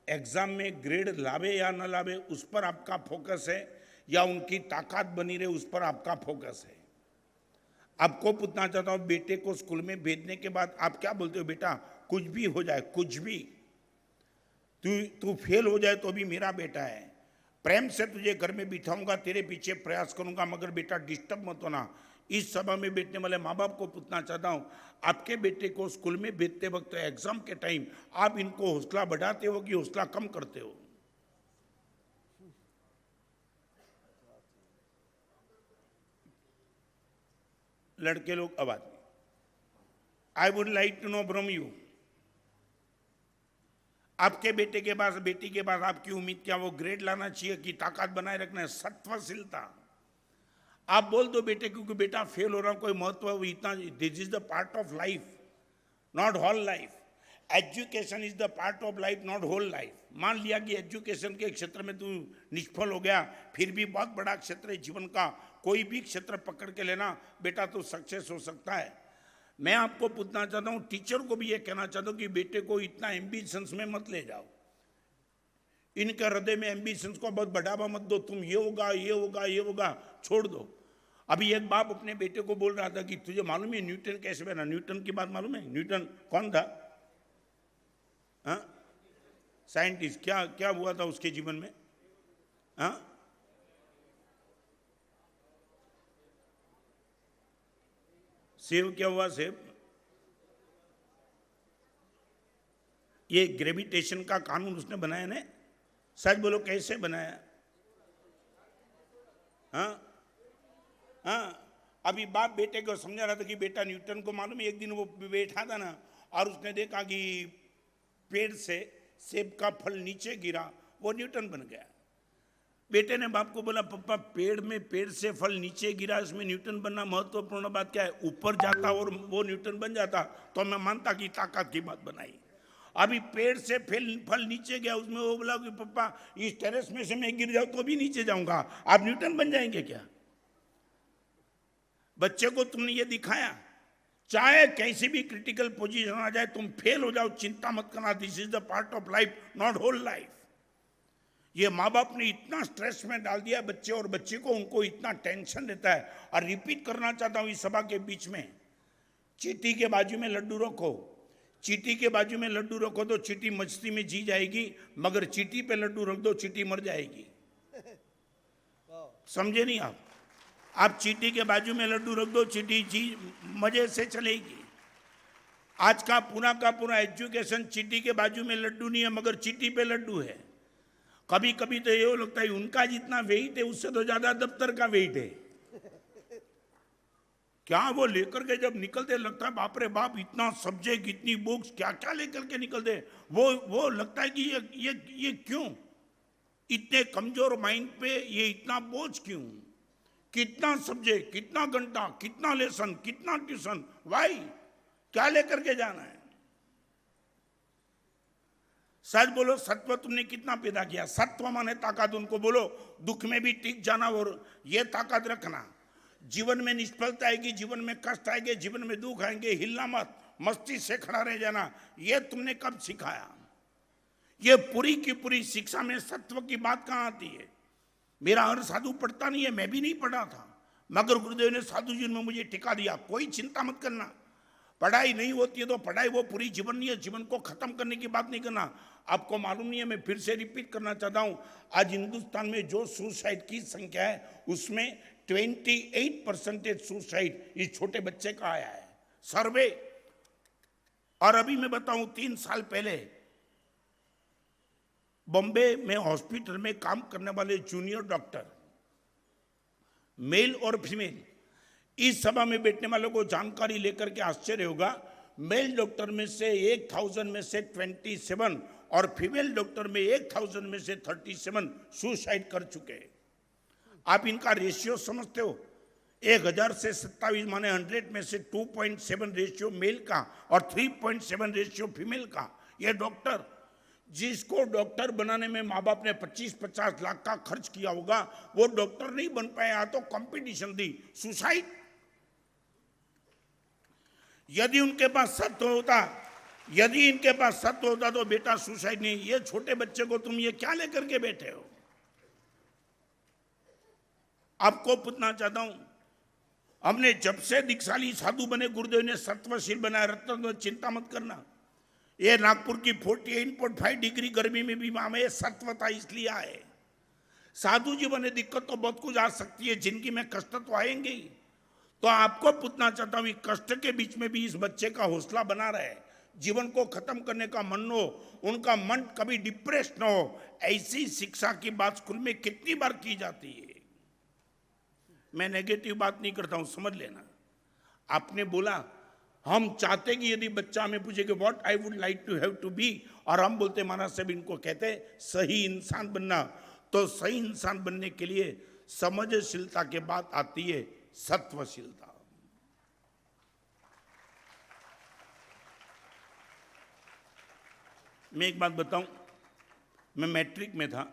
एग्जाम में ग्रेड लावे या न लावे उस पर आपका फोकस है, या उनकी ताकत बनी रहे उस पर आपका फोकस है? आपको पूछना चाहता हूं, बेटे को स्कूल में भेजने के बाद आप क्या बोलते हो? बेटा कुछ भी हो जाए, कुछ भी, तू फेल हो जाए तो भी मेरा बेटा है, प्रेम से तुझे घर में बिठाऊंगा, तेरे पीछे प्रयास करूंगा, मगर बेटा डिस्टर्ब मत होना। इस सभा में बैठने वाले माँ बाप को पूछना चाहता हूं, आपके बेटे को स्कूल में भेजते वक्त एग्जाम के टाइम आप इनको हौसला बढ़ाते हो कि हौसला कम करते हो? लड़के लोग आवाज, I would like to know from you, आपके बेटे के पास, बेटी के पास आपकी उम्मीद क्या? वो ग्रेड लाना चाहिए कि ताकत बनाए रखना है, सत्वशीलता? आप बोल दो बेटे को कि बेटा फेल हो रहा, कोई महत्व इतना, this is the part of life, not whole life. Education is the part of life, not whole life. मान लिया कि एजुकेशन के क्षेत्र में तू निष्फल हो गया, फिर भी बहुत बड़ा क्षेत्र है जीवन का, कोई भी क्षेत्र पकड़ के लेना बेटा, तो सक्सेस हो सकता है। मैं आपको पूछना चाहता हूं, टीचर को भी ये कहना चाहता हूं कि बेटे को इतना एम्बिशंस में मत ले जाओ, इनके हृदय में एम्बिशंस को बहुत बढ़ावा मत दो, तुम ये होगा ये होगा ये होगा, छोड़ दो। अभी एक बाप अपने बेटे को बोल रहा था कि तुझे मालूम है न्यूटन कैसे बना? न्यूटन की बात मालूम है? न्यूटन कौन था? हाँ, साइंटिस्ट। क्या क्या हुआ था उसके जीवन में? हाँ, सेब क्या हुआ? सेब, ये ग्रेविटेशन का कानून उसने बनाया ना? सच बोलो, कैसे बनाया? हाँ हाँ। अभी बाप बेटे को समझा रहा था कि बेटा न्यूटन को मालूम है, एक दिन वो बैठा था ना और उसने देखा कि पेड़ से सेब का फल नीचे गिरा, वो न्यूटन बन गया। बेटे ने बाप को बोला, पापा पेड़ से फल नीचे गिरा, इसमें न्यूटन बनना महत्वपूर्ण बात क्या है? ऊपर जाता और वो न्यूटन बन जाता तो मैं मानता कि ताकत की बात बनाई। अभी पेड़ से फल नीचे गया, उसमें वो बोला कि पापा इस टेरेस में से मैं गिर जाऊं तो भी नीचे जाऊंगा, आप न्यूटन बन जाएंगे क्या? बच्चे को तुमने ये दिखाया, चाहे कैसी भी क्रिटिकल पोजीशन आ जाए, तुम फेल हो जाओ, चिंता मत करना, this is the part of life, not whole life. ये माँ बाप ने इतना स्ट्रेस में डाल दिया बच्चे, और बच्चे को उनको इतना टेंशन देता है। और रिपीट करना चाहता हूं इस सभा के बीच में, चींटी के बाजू में लड्डू रखो, चींटी के बाजू में लड्डू रखो तो चींटी मस्ती में जी जाएगी, मगर चींटी पे लड्डू रख दो, चींटी मर जाएगी। समझे नहीं आप? आप चींटी के बाजू में लड्डू रख दो, चींटी जी मजे से चलेगी। आज का पूरा एजुकेशन चींटी के बाजू में लड्डू नहीं है, मगर चींटी पे लड्डू है। कभी कभी तो ये लगता है उनका जितना वेट है उससे तो ज्यादा दफ्तर का वेट है। क्या वो लेकर के जब निकलते लगता है बाप रे बाप, इतना सब्जेक्ट, इतनी बुक्स, क्या क्या लेकर के निकलते। वो लगता है कि ये क्यों, इतने कमजोर माइंड पे ये इतना बोझ क्यों? कितना सब्जेक्ट, कितना घंटा, कितना लेसन, कितना ट्यूशन, वाई? क्या लेकर के जाना है? सच बोलो, सत्व तुमने कितना पैदा किया? सत्व माने ताकत। उनको बोलो दुख में भी टिक जाना और ये ताकत रखना। जीवन में निष्फलता आएगी, जीवन में कष्ट आएंगे, जीवन में दुख आएंगे, हिलना मत, मस्ती से खड़ा रह जाना। ये तुमने कब सिखाया? ये पूरी की पूरी शिक्षा में सत्व की बात कहाँ आती है? मेरा हर साधु पढ़ता नहीं है, मैं भी नहीं पढ़ा था, मगर गुरुदेव ने साधु जी में मुझे टिका दिया। कोई चिंता मत करना, पढ़ाई नहीं होती है तो पढ़ाई वो पूरी जीवन नहीं है, जीवन को खत्म करने की बात नहीं करना। आपको मालूम नहीं है, मैं फिर से रिपीट करना चाहता हूं, आज हिंदुस्तान में जो सुसाइड की संख्या है उसमें 28% सुसाइड इस छोटे बच्चे का आया है, सर्वे। और अभी मैं बताऊं, 3 साल पहले बॉम्बे में हॉस्पिटल में काम करने वाले जूनियर डॉक्टर, मेल और फीमेल, इस सभा में बैठने वालों को जानकारी लेकर के आश्चर्य होगा, मेल डॉक्टर में से 1000 में से 27 और फीमेल डॉक्टर में 1000 में से 37 सुसाइड कर चुके हैं। आप इनका रेशियो समझते हो? 1000 से 27 माने 100 में से 2.7 रेशियो मेल का और 3.7 रेशियो फीमेल का। ये डॉक्टर, जिसको डॉक्टर बनाने में माँ बाप ने 25-50 लाख का खर्च किया होगा, वो डॉक्टर नहीं बन पाया तो कंपटीशन दी, सुसाइड। यदि उनके पास सत्य होता, यदि इनके पास सत्य होता तो बेटा सुसाइड नहीं। ये छोटे बच्चे को तुम ये क्या लेकर के बैठे हो? आपको पूछना चाहता हूं, हमने जब से दीक्षाली साधु बने, गुरुदेव ने सत्वशील बनाया, रत्न चिंता मत करना। ये नागपुर की 48.5 डिग्री गर्मी में भी हमें सत्वता इसलिए आए। साधु जी बने, दिक्कत तो बहुत कुछ आ सकती है, जिंदगी में कष्ट तो आएंगे ही। तो आपको पूछना चाहता हूं, कष्ट के बीच में भी इस बच्चे का हौसला बना रहे, जीवन को खत्म करने का मन हो, उनका मन कभी डिप्रेस न हो, ऐसी शिक्षा की बात स्कूल में कितनी बार की जाती है। मैं नेगेटिव बात नहीं करता हूं, समझ लेना। आपने बोला हम चाहते कि यदि बच्चा हमें पूछे कि what I would like to have to be, और हम बोलते महाराज साहब इनको कहते सही इंसान बनना, तो सही इंसान बनने के लिए समझशीलता के बाद आती है सत्वशीलता। मैं एक बात बताऊं, मैं मैट्रिक में था,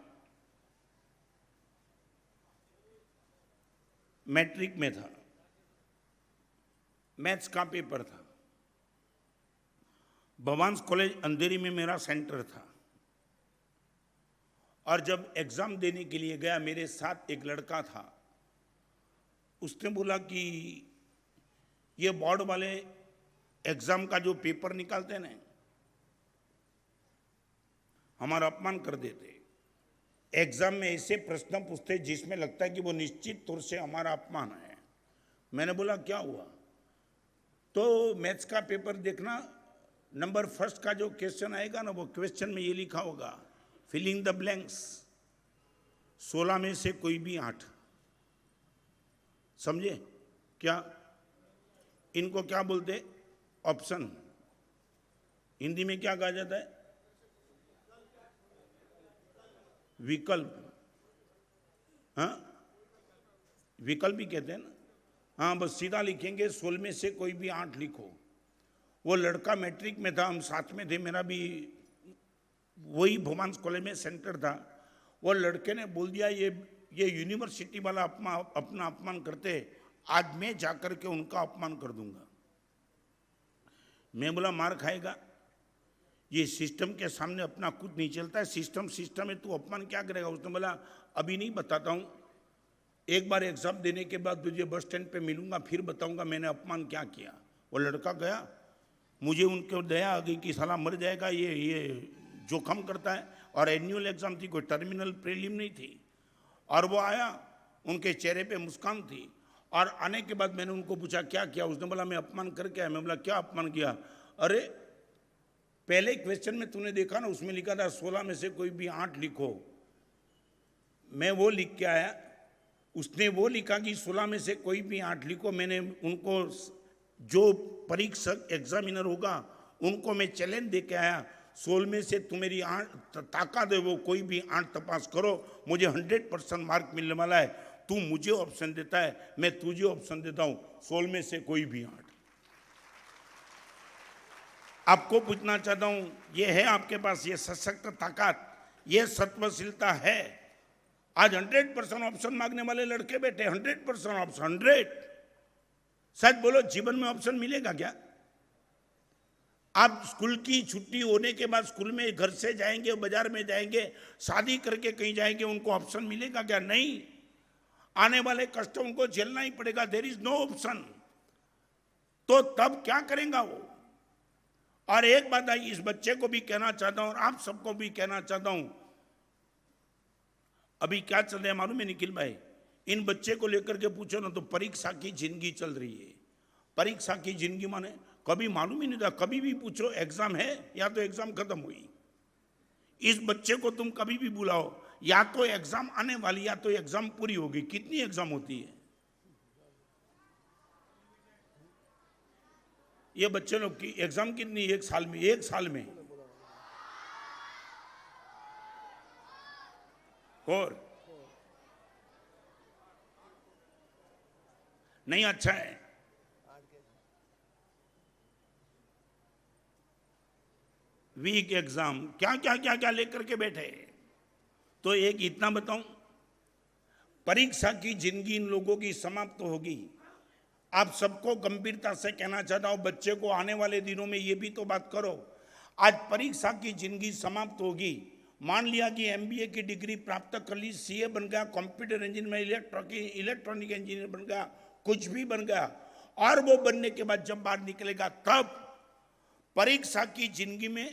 मैथ्स का पेपर था, भवांस कॉलेज अंधेरी में मेरा सेंटर था। और जब एग्जाम देने के लिए गया, मेरे साथ एक लड़का था, उसने बोला कि ये बोर्ड वाले एग्जाम का जो पेपर निकालते हैं ना, हमारा अपमान कर देते। एग्जाम में ऐसे प्रश्न पूछते जिसमें लगता है कि वो निश्चित तौर से हमारा अपमान है। मैंने बोला क्या हुआ? तो मैथ्स का पेपर देखना, नंबर फर्स्ट का जो क्वेश्चन आएगा ना, वो क्वेश्चन में ये लिखा होगा फिलिंग द ब्लैंक्स, 16 में से कोई भी 8। समझे क्या? इनको क्या बोलते? ऑप्शन। हिंदी में क्या कहा जाता है? विकल्प। हाँ, विकल्प ही कहते हैं ना। हाँ, बस सीधा लिखेंगे 16 में से कोई भी 8 लिखो। वो लड़का मैट्रिक में था, हम साथ में थे, मेरा भी वही भोमांस कॉलेज में सेंटर था। वो लड़के ने बोल दिया ये यूनिवर्सिटी वाला अपना अपमान करते, आज मैं जाकर के उनका अपमान कर दूंगा। मैं बोला मार खाएगा, ये सिस्टम के सामने अपना कुछ नहीं चलता है, सिस्टम है, तू अपमान क्या करेगा? उसने बोला अभी नहीं बताता हूँ, एक बार एग्जाम देने के बाद तुझे बस स्टैंड पे मिलूंगा, फिर बताऊंगा मैंने अपमान क्या किया। वो लड़का गया, मुझे उनके दया आ गई कि साला मर जाएगा, ये जोखम करता है। और एनुअल एग्जाम थी, कोई टर्मिनल प्रीलिम नहीं थी। और वो आया, उनके चेहरे पे मुस्कान थी। और आने के बाद मैंने उनको पूछा क्या किया? उसने बोला मैं अपमान करके आया। मैं बोला क्या अपमान किया? अरे पहले क्वेश्चन में तूने देखा ना, उसमें लिखा था 16 में से कोई भी 8 लिखो। मैं वो लिख के आया, उसने वो लिखा कि 16 में से कोई भी 8 लिखो। मैंने उनको, जो परीक्षक एग्जामिनर होगा, उनको मैं चैलेंज दे के आया, 16 में से तू मेरी 8 ताकत है, वो कोई भी 8 तपास करो, मुझे 100% मार्क मिलने वाला है। तू मुझे ऑप्शन देता है, मैं तुझे ऑप्शन देता हूं, 16 में से कोई भी 8। आपको पूछना चाहता हूं, ये है आपके पास ये सशक्त ताकत, ये सत्वशीलता है? आज 100% ऑप्शन मांगने वाले लड़के बैठे, 100% ऑप्शन, 100। शायद बोलो जीवन में ऑप्शन मिलेगा क्या? आप स्कूल की छुट्टी होने के बाद स्कूल में घर से जाएंगे, बाजार में जाएंगे, शादी करके कहीं जाएंगे, उनको ऑप्शन मिलेगा क्या? नहीं। आने वाले कष्ट उनको झेलना ही पड़ेगा। There is no option. तो तब क्या करेगा वो? और एक बात आई, इस बच्चे को भी कहना चाहता हूं और आप सबको भी कहना चाहता हूं, अभी क्या चल रहा है मालूम है निखिल भाई? इन बच्चे को लेकर के पूछो ना, तो परीक्षा की जिंदगी चल रही है। परीक्षा की जिंदगी माने कभी मालूम ही नहीं था, कभी भी पूछो एग्जाम है या तो एग्जाम खत्म हुई। इस बच्चे को तुम कभी भी बुलाओ, या तो एग्जाम आने वाली या तो एग्जाम पूरी होगी। कितनी एग्जाम होती है ये बच्चे लोग की? एग्जाम कितनी? एक साल में, एक साल में। और नहीं, अच्छा है। वीक एग्जाम, क्या क्या क्या क्या लेकर के बैठे। तो एक इतना बताऊं, परीक्षा की जिंदगी इन लोगों की समाप्त तो होगी। आप सबको गंभीरता से कहना चाहता हूं, बच्चे को आने वाले दिनों में ये भी तो बात करो, आज परीक्षा की जिंदगी समाप्त होगी। मान लिया कि एमबीए की डिग्री प्राप्त कर ली, सीए बन गया, कंप्यूटर इंजीनियर में इलेक्ट्रॉनिक इंजीनियर बन गया, कुछ भी बन गया, और वो बनने के बाद जब बाहर निकलेगा तब परीक्षा की जिंदगी में,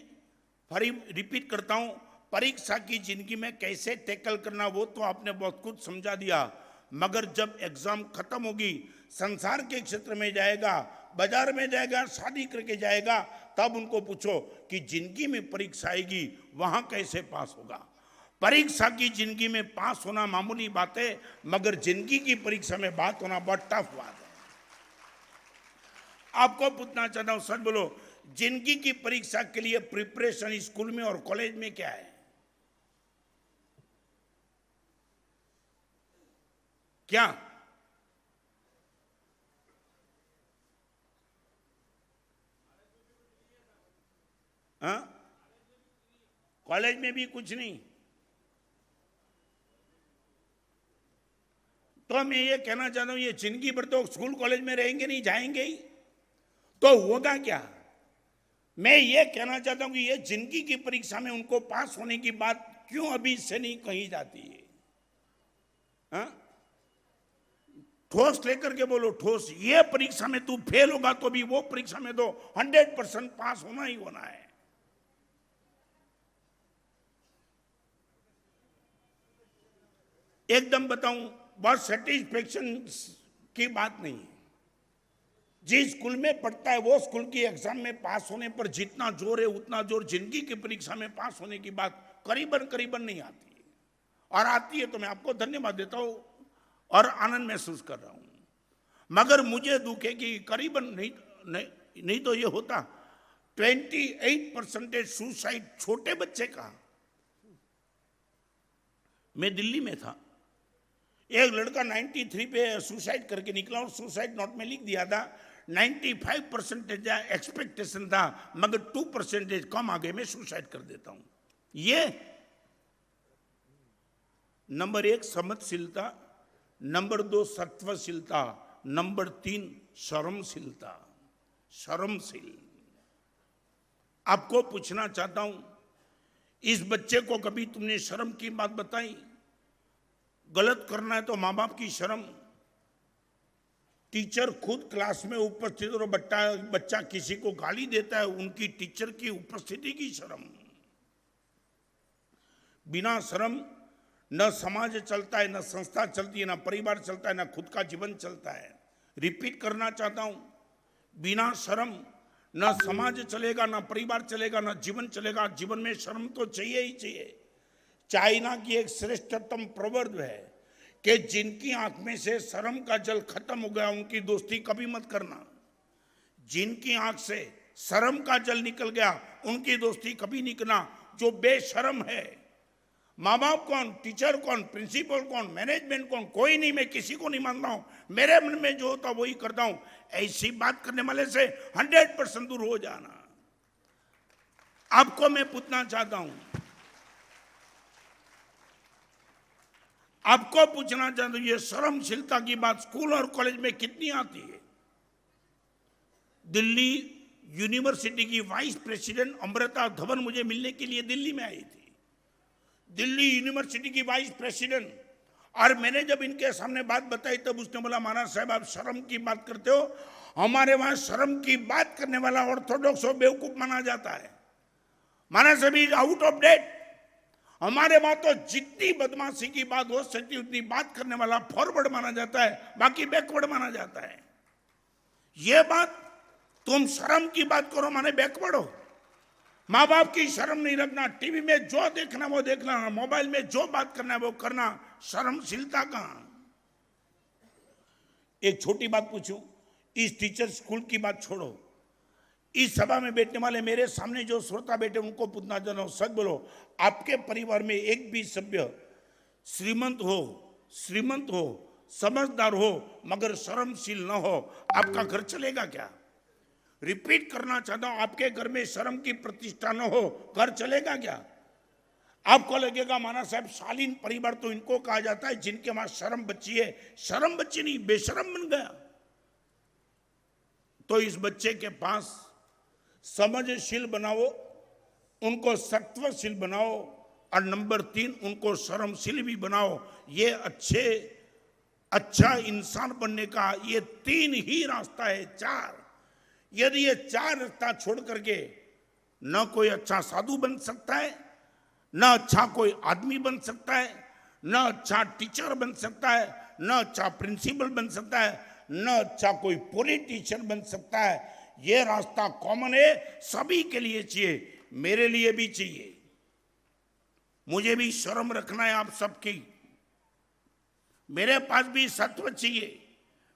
फिर रिपीट करता हूं, परीक्षा की जिंदगी में कैसे टैकल करना वो तो आपने बहुत कुछ समझा दिया, मगर जब एग्जाम खत्म होगी, संसार के क्षेत्र में जाएगा, बाजार में जाएगा, शादी करके जाएगा, तब उनको पूछो कि जिंदगी में परीक्षा आएगी वहां कैसे पास होगा। परीक्षा की जिंदगी में पास होना मामूली बात है, मगर जिंदगी की परीक्षा में बात होना बहुत टफ बात है। आपको पूछना चाहता हूं, सच बोलो, जिंदगी की परीक्षा के लिए प्रिपरेशन स्कूल में और कॉलेज में क्या है? क्या कॉलेज में भी कुछ नहीं? तो मैं ये कहना चाहता हूं, ये जिंदगी भर तो स्कूल कॉलेज में रहेंगे नहीं, जाएंगे ही, तो होगा क्या? मैं ये कहना चाहता हूं कि ये जिंदगी की परीक्षा में उनको पास होने की बात क्यों अभी से नहीं कही जाती है? ठोस लेकर के बोलो, ठोस। ये परीक्षा में तू फेल होगा तो भी वो परीक्षा में तो 100% पास होना ही होना है। एकदम बताऊं, बहुत सेटिस्फेक्शन की बात नहीं है। जिस स्कूल में पढ़ता है वो स्कूल की एग्जाम में पास होने पर जितना जोर है उतना जोर जिंदगी की परीक्षा में पास होने की बात करीबन करीबन नहीं आती है, और आती है तो मैं आपको धन्यवाद देता हूं और आनंद महसूस कर रहा हूं। मगर मुझे दुख है कि करीबन नहीं तो ये होता 28% सुसाइड छोटे बच्चे का। मैं दिल्ली में था, एक लड़का 93 पे सुसाइड करके निकला और सुसाइड नोट में लिख दिया था 95% एक्सपेक्टेशन था, मगर 2% कम आगे मैं सुसाइड कर देता हूं। ये नंबर 1 समझशीलता, नंबर 2 सत्वशीलता, नंबर 3 शर्मशीलता। शर्मशील। आपको पूछना चाहता हूं, इस बच्चे को कभी तुमने शर्म की बात बताई? गलत करना है तो माँ बाप की शर्म, टीचर खुद क्लास में उपस्थित और बच्चा किसी को गाली देता है, उनकी टीचर की उपस्थिति की शर्म। बिना शर्म न समाज चलता है, न संस्था चलती है, न परिवार चलता है, न खुद का जीवन चलता है। रिपीट करना चाहता हूं, बिना शर्म न समाज चलेगा, न परिवार चलेगा, न जीवन चलेगा। जीवन में शर्म तो चाहिए ही चाहिए। चाइना की एक श्रेष्ठतम प्रवर्ब है कि जिनकी आंख में से शर्म का जल खत्म हो गया उनकी दोस्ती कभी मत करना। जिनकी आंख से शर्म का जल निकल गया उनकी दोस्ती कभी नहीं करना। जो बेशर्म है, माँ बाप कौन, टीचर कौन, प्रिंसिपल कौन, मैनेजमेंट कौन, कोई नहीं, मैं किसी को नहीं मानता हूं, मेरे मन में जो होता वही करता हूं। ऐसी बात करने वाले से 100% दूर हो जाना। आपको मैं पूछना चाहता हूं, आपको पूछना चाहता हूं, ये शर्मशीलता की बात स्कूल और कॉलेज में कितनी आती है? दिल्ली यूनिवर्सिटी की वाइस प्रेसिडेंट अमृता धवन मुझे मिलने के लिए दिल्ली में आई थी। दिल्ली यूनिवर्सिटी की वाइस प्रेसिडेंट, और मैंने जब इनके सामने बात बताई तब उसने बोला, महाराज साहब आप शर्म की बात करते हो, हमारे वहां शर्म की बात करने वाला ऑर्थोडॉक्स और बेवकूफ माना जाता है। महाराज साहब इज आउट ऑफ डेट। हमारे वहां तो जितनी बदमाशी की बात हो सकती उतनी बात करने वाला फॉरवर्ड माना जाता है, बाकी बैकवर्ड माना जाता है। यह बात तुम शर्म की बात करो माने बैकवर्ड हो। माँ बाप की शर्म नहीं रखना, टीवी में जो देखना वो देखना, मोबाइल में जो बात करना है वो करना, शर्मशीलता कहां? एक छोटी बात पूछूं, इस टीचर स्कूल की बात छोड़ो, इस सभा में बैठने वाले मेरे सामने जो श्रोता बैठे उनको पूछना चाहता हूं, सच बोलो, आपके परिवार में एक भी सभ्य श्रीमंत हो, समझदार हो, मगर शर्मशील न हो, आपका घर चलेगा क्या? रिपीट करना चाहता हूं, आपके घर में शर्म की प्रतिष्ठा न हो, घर चलेगा क्या? आपको लगेगा माना साहब शालीन परिवार तो इनको कहा जाता है जिनके वहां शर्म बच्ची है। शर्म बच्ची नहीं, बेशर्म बन गया। तो इस बच्चे के पास समझशील बनाओ, उनको सत्वशील बनाओ, और नंबर 3 उनको शर्मशील भी बनाओ। ये अच्छे अच्छा इंसान बनने का ये 3 ही रास्ता है, 4। यदि ये 4 रास्ता छोड़ करके न कोई अच्छा साधु बन सकता है, न अच्छा कोई आदमी बन सकता है, न अच्छा टीचर बन सकता है, न अच्छा प्रिंसिपल बन सकता है, न अच्छा कोई पॉलिटिशियन बन सकता है। ये रास्ता कॉमन है, सभी के लिए चाहिए, मेरे लिए भी चाहिए। मुझे भी शर्म रखना है आप सबकी। मेरे पास भी सत्व चाहिए,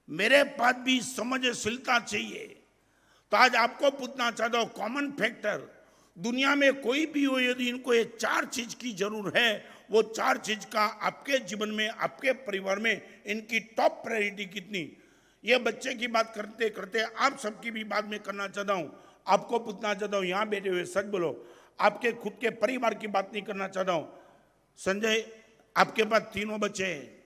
मेरे पास भी समझशीलता चाहिए। तो आज आपको पूछना चाहता हूं, कॉमन फैक्टर दुनिया में कोई भी हो, यदि इनको ये 4 चीज की जरूर है, वो 4 चीज का आपके जीवन में, आपके परिवार में इनकी टॉप प्रायोरिटी कितनी? ये बच्चे की बात करते करते आप सबकी भी बात में करना चाहता हूं। आपको पूछना चाहता हूं, यहां बैठे हुए सच बोलो, आपके खुद के परिवार की बात नहीं करना चाहता हूं। संजय, आपके पास 3 बच्चे हैं,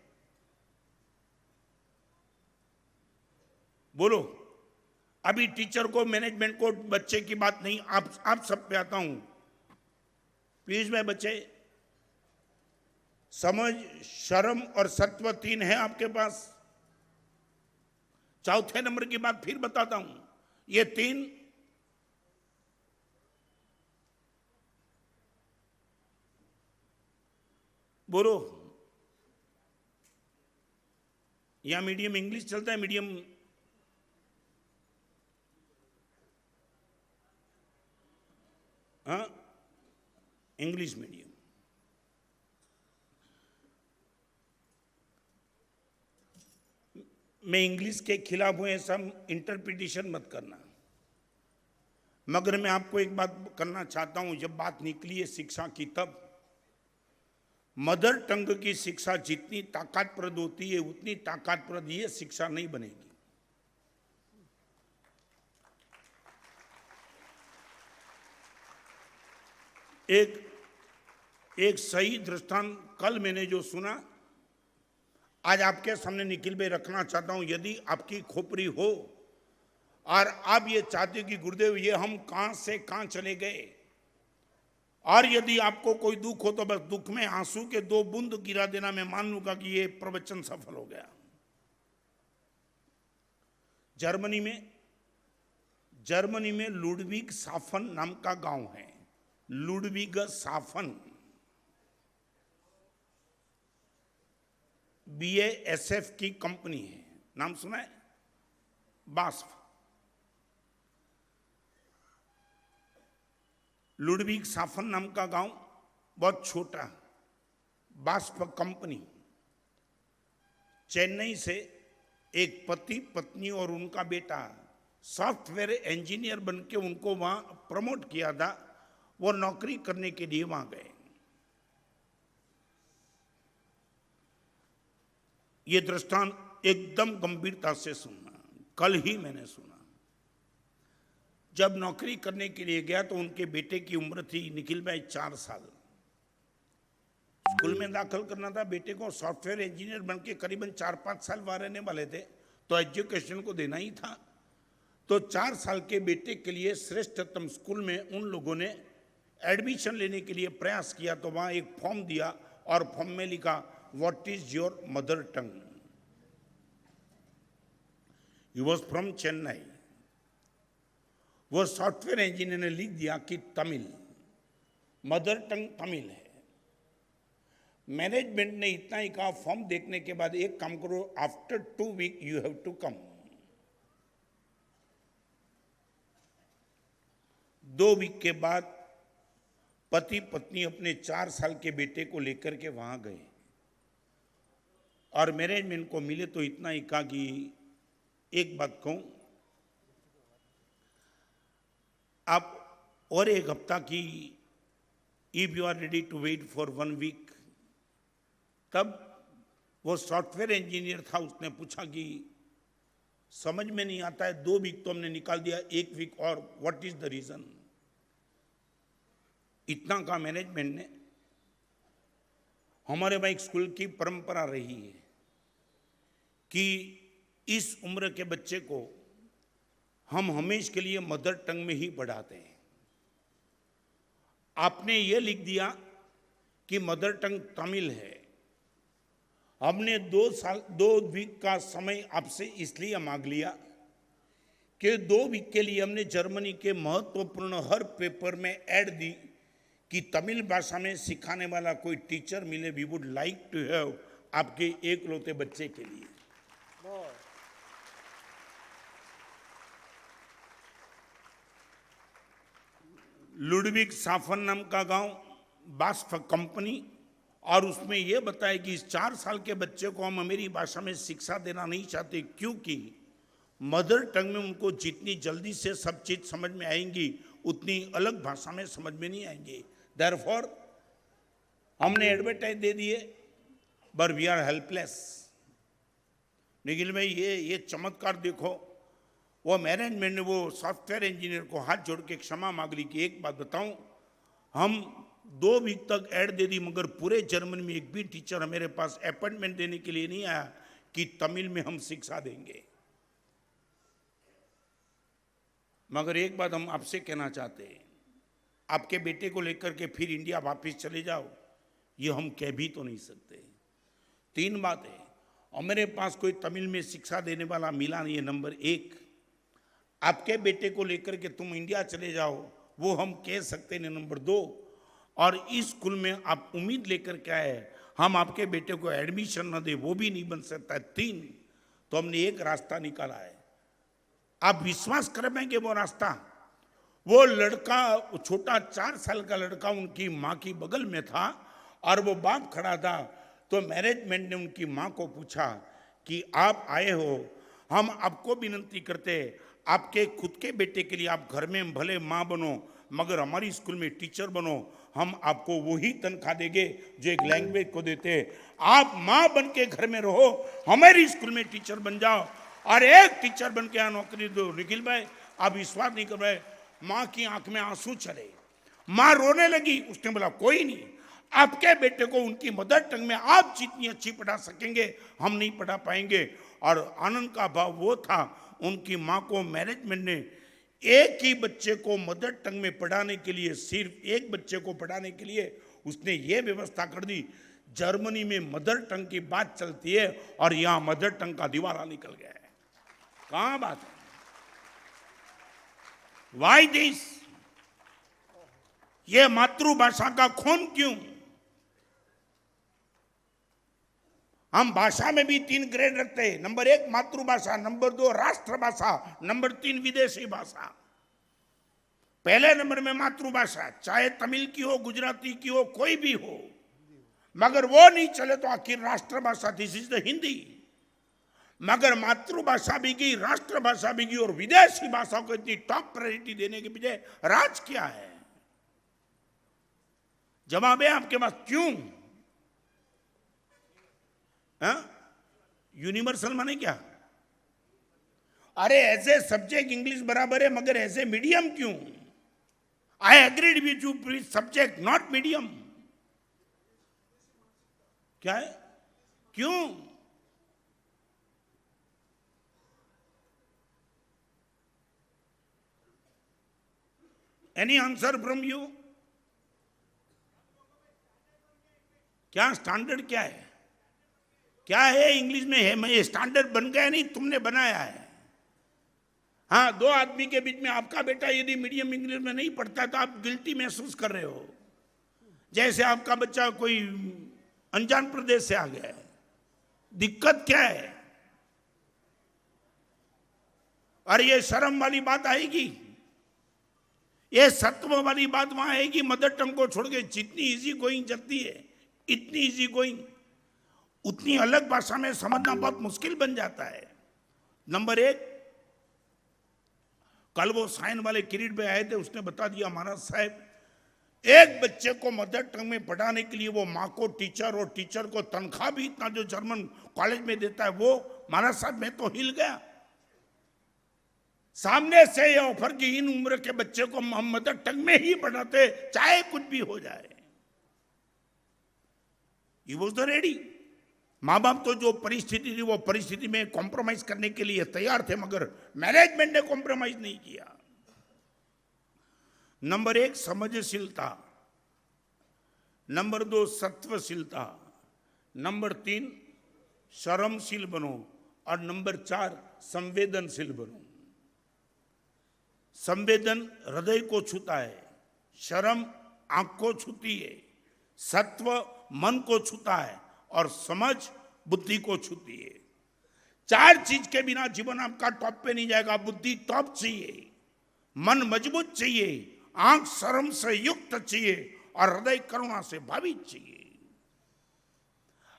बोलो। अभी टीचर को, मैनेजमेंट को, बच्चे की बात नहीं, आप सब पे आता हूं। प्लीज में बच्चे, समझ, शर्म और सत्व 3 है आपके पास। चौथे नंबर की बात फिर बताता हूं, ये 3 बोलो। यहां मीडियम इंग्लिश चलता है, मीडियम हाँ, इंग्लिश मीडियम। मैं इंग्लिश के खिलाफ हूं, ऐसा इंटरप्रिटेशन मत करना। मगर मैं आपको एक बात करना चाहता हूं, जब बात निकली है शिक्षा की, तब मदर टंग की शिक्षा जितनी ताकतप्रद होती है, उतनी ताकतप्रद ये शिक्षा नहीं बनेगी। एक सही दृष्टांत कल मैंने जो सुना, आज आपके सामने निखिल भाई रखना चाहता हूं। यदि आपकी खोपड़ी हो और आप ये चाहते हो कि गुरुदेव ये हम कहां से कहां चले गए, और यदि आपको कोई दुख हो तो बस दुख में आंसू के 2 बूंद गिरा देना, मैं मान लूंगा कि ये प्रवचन सफल हो गया। जर्मनी में लुडविग साफन नाम का गांव है। लुडविग साफन, BASF की कंपनी है, नाम सुना है? बास्फ। लुडविग साफन नाम का गांव, बहुत छोटा, बास्फ कंपनी। चेन्नई से एक पति पत्नी और उनका बेटा सॉफ्टवेयर इंजीनियर बनके उनको वहां प्रमोट किया था। वो नौकरी करने के लिए वहां गए। ये दृष्टांत एकदम गंभीरता से सुनना, कल ही मैंने सुना। जब नौकरी करने के लिए गया तो उनके बेटे की उम्र थी, निखिल भाई, 4 साल। स्कूल में दाखिल करना था बेटे को, सॉफ्टवेयर इंजीनियर बनके करीबन 4-5 साल वहां रहने वाले थे, तो एजुकेशन को देना ही था। तो 4 साल के बेटे के लिए श्रेष्ठतम स्कूल में उन लोगों ने एडमिशन लेने के लिए प्रयास किया। तो वहां एक फॉर्म दिया और फॉर्म में लिखा, what is your mother tongue? He was from Chennai. वो सॉफ्टवेयर इंजीनियर ने लिख दिया कि तमिल, मदर टंग तमिल है। मैनेजमेंट ने इतना ही कहा, फॉर्म देखने के बाद एक काम करो, after 2 week you have to come. 2 week के बाद पति पत्नी अपने 4 साल के बेटे को लेकर के वहां गए और मैनेजमेंट को मिले तो इतना ही कहा कि एक बात कहूं, आप और 1 हफ्ता की, if you are ready to wait for 1 week. तब वो सॉफ्टवेयर इंजीनियर था, उसने पूछा कि समझ में नहीं आता है, 2 वीक तो हमने निकाल दिया, 1 वीक और, व्हाट इज द रीजन? इतना का मैनेजमेंट ने। हमारे भाई स्कूल की परंपरा रही है कि इस उम्र के बच्चे को हम हमेशा के लिए मदर टंग में ही पढ़ाते हैं। आपने ये लिख दिया कि मदर टंग तमिल है, हमने 2 वीक का समय आपसे इसलिए मांग लिया कि 2 वीक के लिए हमने जर्मनी के महत्वपूर्ण हर पेपर में ऐड दी कि तमिल भाषा में सिखाने वाला कोई टीचर मिले, we would like to have आपके एकलौते बच्चे के लिए। लुडविग साफन नाम का गांव, बास्फ कंपनी, और उसमें यह बताया कि इस 4 साल के बच्चे को हम मेरी भाषा में शिक्षा देना नहीं चाहते, क्योंकि मदर टंग में उनको जितनी जल्दी से सब चीज समझ में आएंगी उतनी अलग भाषा में समझ में नहीं आएंगे। देयरफॉर हमने एडवर्टाइज दे दिए, but we are helpless. Nikhil भाई, ये चमत्कार देखो। वो मैनेजमेंट ने वो सॉफ्टवेयर इंजीनियर को हाथ जोड़ के क्षमा मांग ली कि एक बात बताऊं, हम 2 वीक तक ऐड दे दी, मगर पूरे जर्मनी में एक भी टीचर हमारे पास अपॉइंटमेंट देने के लिए नहीं आया कि तमिल में हम शिक्षा देंगे। मगर एक बात हम आपसे कहना चाहते हैं, आपके बेटे को लेकर के फिर इंडिया वापस चले जाओ, ये हम कह भी तो नहीं सकते। 3 बातें, हमारे पास कोई तमिल में शिक्षा देने वाला मिला नहीं है, नंबर 1। आपके बेटे को लेकर के तुम इंडिया चले जाओ, वो हम कह सकते नहीं, नंबर 2। और इस स्कूल में आप उम्मीद लेकर के आए हम आपके बेटे को एडमिशन न दे, वो भी नहीं बन सकता है। 3, तो हमने एक रास्ता निकाला है। आप विश्वास कर पाएंगे वो रास्ता? वो लड़का, छोटा 4 साल का लड़का उनकी माँ की बगल में था और वो बाप खड़ा था, तो मैनेजमेंट ने उनकी माँ को पूछा कि आप आए हो, हम आपको विनती करते आपके खुद के बेटे के लिए आप घर में भले माँ बनो, मगर हमारी स्कूल में टीचर बनो, हम आपको वही तनख्वाह देंगे जो एक लैंग्वेज को देते। आप माँ बन के घर में रहो, हमारी स्कूल में टीचर बन जाओ और एक टीचर बन के यहाँ नौकरी दो। निखिल भाई, आप विश्वास नहीं कर रहे, माँ की आंख में आंसू चले, माँ रोने लगी। उसने बोला कोई नहीं, आपके बेटे को उनकी मदर टंग में आप जितनी अच्छी पढ़ा सकेंगे हम नहीं पढ़ा पाएंगे। और आनंद का भाव वो था, उनकी माँ को मैनेजमेंट ने एक ही बच्चे को मदर टंग में पढ़ाने के लिए, सिर्फ एक बच्चे को पढ़ाने के लिए उसने ये व्यवस्था कर दी। जर्मनी में मदर टंग की बात चलती है और यहां मदर टंग का दीवारा निकल गया है। कहां बात है? Why this? ये मातृभाषा का खून क्यों? हम भाषा में भी 3 ग्रेड रखते हैं, नंबर 1 मातृभाषा, नंबर 2 राष्ट्रभाषा, नंबर 3 विदेशी भाषा। पहले नंबर में मातृभाषा, चाहे तमिल की हो, गुजराती की हो, कोई भी हो, मगर वो नहीं चले तो आखिर राष्ट्रभाषा, दिस इज द हिंदी। मगर मातृभाषा भी गई, राष्ट्रभाषा भी गई और विदेशी भाषा को इतनी टॉप प्रायोरिटी देने के पीछे राज क्या है? जवाब है आपके पास, क्यों? यूनिवर्सल माने क्या? अरे एज ए सब्जेक्ट इंग्लिश बराबर है, मगर एज ए मीडियम क्यों? I agreed with you, subject not medium. क्या है? क्यों? Any answer from you? क्या स्टैंडर्ड क्या है? क्या है इंग्लिश में? है मैं स्टैंडर्ड बन गया नहीं, तुमने बनाया है। हाँ, 2 आदमी के बीच में आपका बेटा यदि मीडियम इंग्लिश में नहीं पढ़ता तो आप गिल्टी महसूस कर रहे हो, जैसे आपका बच्चा कोई अनजान प्रदेश से आ गया है। दिक्कत क्या है? और ये शर्म वाली बात आएगी, ये सत्व वाली बात वहां आएगी। मदर टंग को छोड़ के जितनी इजी गोइंग चलती है, इतनी इजी गोइंग, उतनी अलग भाषा में समझना बहुत मुश्किल बन जाता है। नंबर 1, कल वो साइन वाले किरीट पे आए थे, उसने बता दिया महाराज साहब, एक बच्चे को मदर टंग में पढ़ाने के लिए वो माँ को टीचर और टीचर को तनख्वाह भी इतना जो जर्मन कॉलेज में देता है, वो महाराज साहब मैं तो हिल गया। सामने से ये ऑफर की इन उम्र के बच्चे को हम मदर टंग में ही पढ़ाते, चाहे कुछ भी हो जाए। He was the ready। माँ बाप तो जो परिस्थिति थी वो परिस्थिति में कॉम्प्रोमाइज करने के लिए तैयार थे, मगर मैनेजमेंट ने कॉम्प्रोमाइज नहीं किया। नंबर 1 समझशीलता, नंबर 2 सत्वशीलता, नंबर 3 शर्मशील बनो, और नंबर 4 संवेदनशील बनो। संवेदन हृदय को छूता है, शर्म आंख को छूती है, सत्व मन को छूता है, और समझ बुद्धि को छूती है। 4 चीज के बिना जीवन आपका टॉप पे नहीं जाएगा। बुद्धि टॉप चाहिए, मन मजबूत चाहिए, आंख शर्म से युक्त चाहिए, और हृदय करुणा से भावित चाहिए।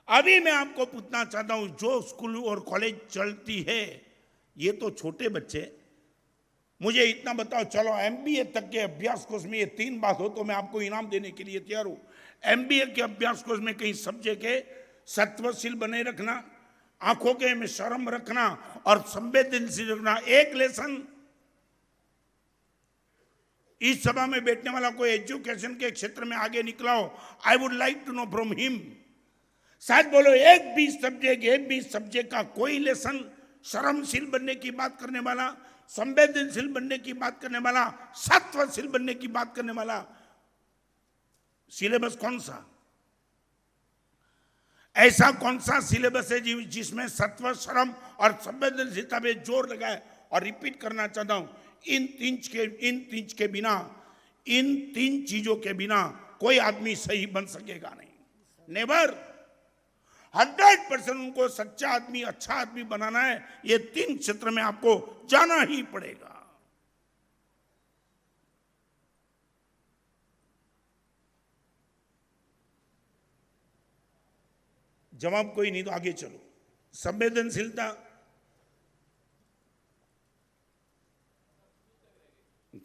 अभी मैं आपको पूछना चाहता हूं, जो स्कूल और कॉलेज चलती है, ये तो छोटे बच्चे, मुझे इतना बताओ, चलो एमबीए तक के अभ्यास कोर्स में ये 3 बात हो तो मैं आपको इनाम देने के लिए तैयार हूं। एमबीए के अभ्यास कोर्स में कहीं सब्जेक्ट है सत्वशील बने रखना, आंखों के में शर्म रखना, और संवेदनशील रखना। एक लेसन इस सभा में बैठने वाला कोई एजुकेशन के क्षेत्र में आगे निकला हो, I would like to know from him. शायद बोलो एक भी सब्जेक्ट का कोई लेसन शर्मशील बनने की बात करने वाला, संवेदनशील बनने की बात करने वाला, सत्वशील बनने की बात करने वाला सिलेबस कौन सा? ऐसा कौन सा सिलेबस है जिसमें सत्व, शर्म और संवेदनशीलता पे जोर लगाए? और रिपीट करना चाहता हूं, इन तीन चीजों के बिना कोई आदमी सही बन सकेगा नहीं। नेवर। 100% उनको सच्चा आदमी, अच्छा आदमी बनाना है, ये 3 क्षेत्र में आपको जाना ही पड़ेगा। जवाब कोई नहीं तो आगे चलो। संवेदनशीलता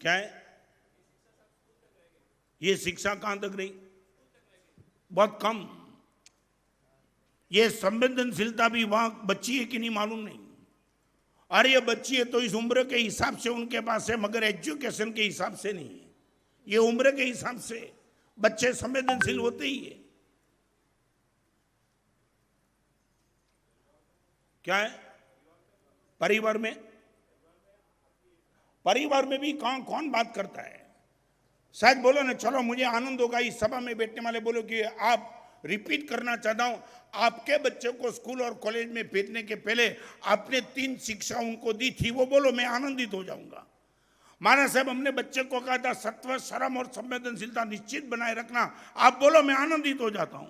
क्या है? ये शिक्षा कहां तक रही? बहुत कम। ये संवेदनशीलता भी वहां बच्ची है कि नहीं मालूम नहीं। अरे ये बच्ची है तो इस उम्र के हिसाब से उनके पास है, मगर एजुकेशन के हिसाब से नहीं है। ये उम्र के हिसाब से बच्चे संवेदनशील होते ही है। क्या है? परिवार में भी कौन बात करता है? शायद बोलो ना, चलो मुझे आनंद होगा इस सभा में बैठने वाले बोलो कि आप रिपीट करना चाहता हूं, आपके बच्चों को स्कूल और कॉलेज में भेजने के पहले आपने 3 शिक्षा उनको दी थी, वो बोलो, मैं आनंदित हो जाऊंगा। महाराज साहब हमने बच्चे को कहा था सत्व, शर्म और संवेदनशीलता निश्चित बनाए रखना, आप बोलो, मैं आनंदित हो जाता हूं।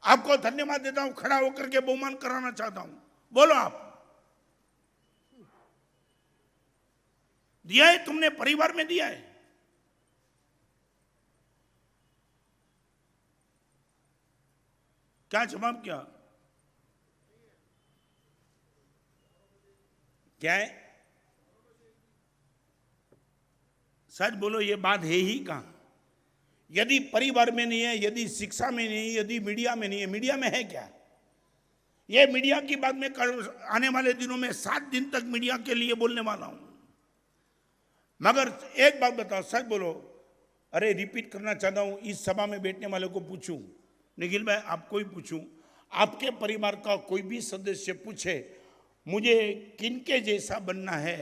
आपको धन्यवाद देता हूं, खड़ा होकर के बहुमान कराना चाहता हूं, बोलो आप। दिया है तुमने, परिवार में दिया है। क्या जवाब? क्या है? सच बोलो, ये बात है ही कहां? यदि परिवार में नहीं है, यदि शिक्षा में नहीं है, यदि मीडिया में नहीं है, मीडिया में है क्या? ये मीडिया की बात में आने वाले दिनों में 7 दिन तक मीडिया के लिए बोलने वाला हूं। मगर एक बात बताओ, सच बोलो। अरे रिपीट करना चाहता हूं, इस सभा में बैठने वाले को पूछूं, निखिल भाई आपको ही पूछूं, आपके परिवार का कोई भी सदस्य पूछे मुझे किनके जैसा बनना है,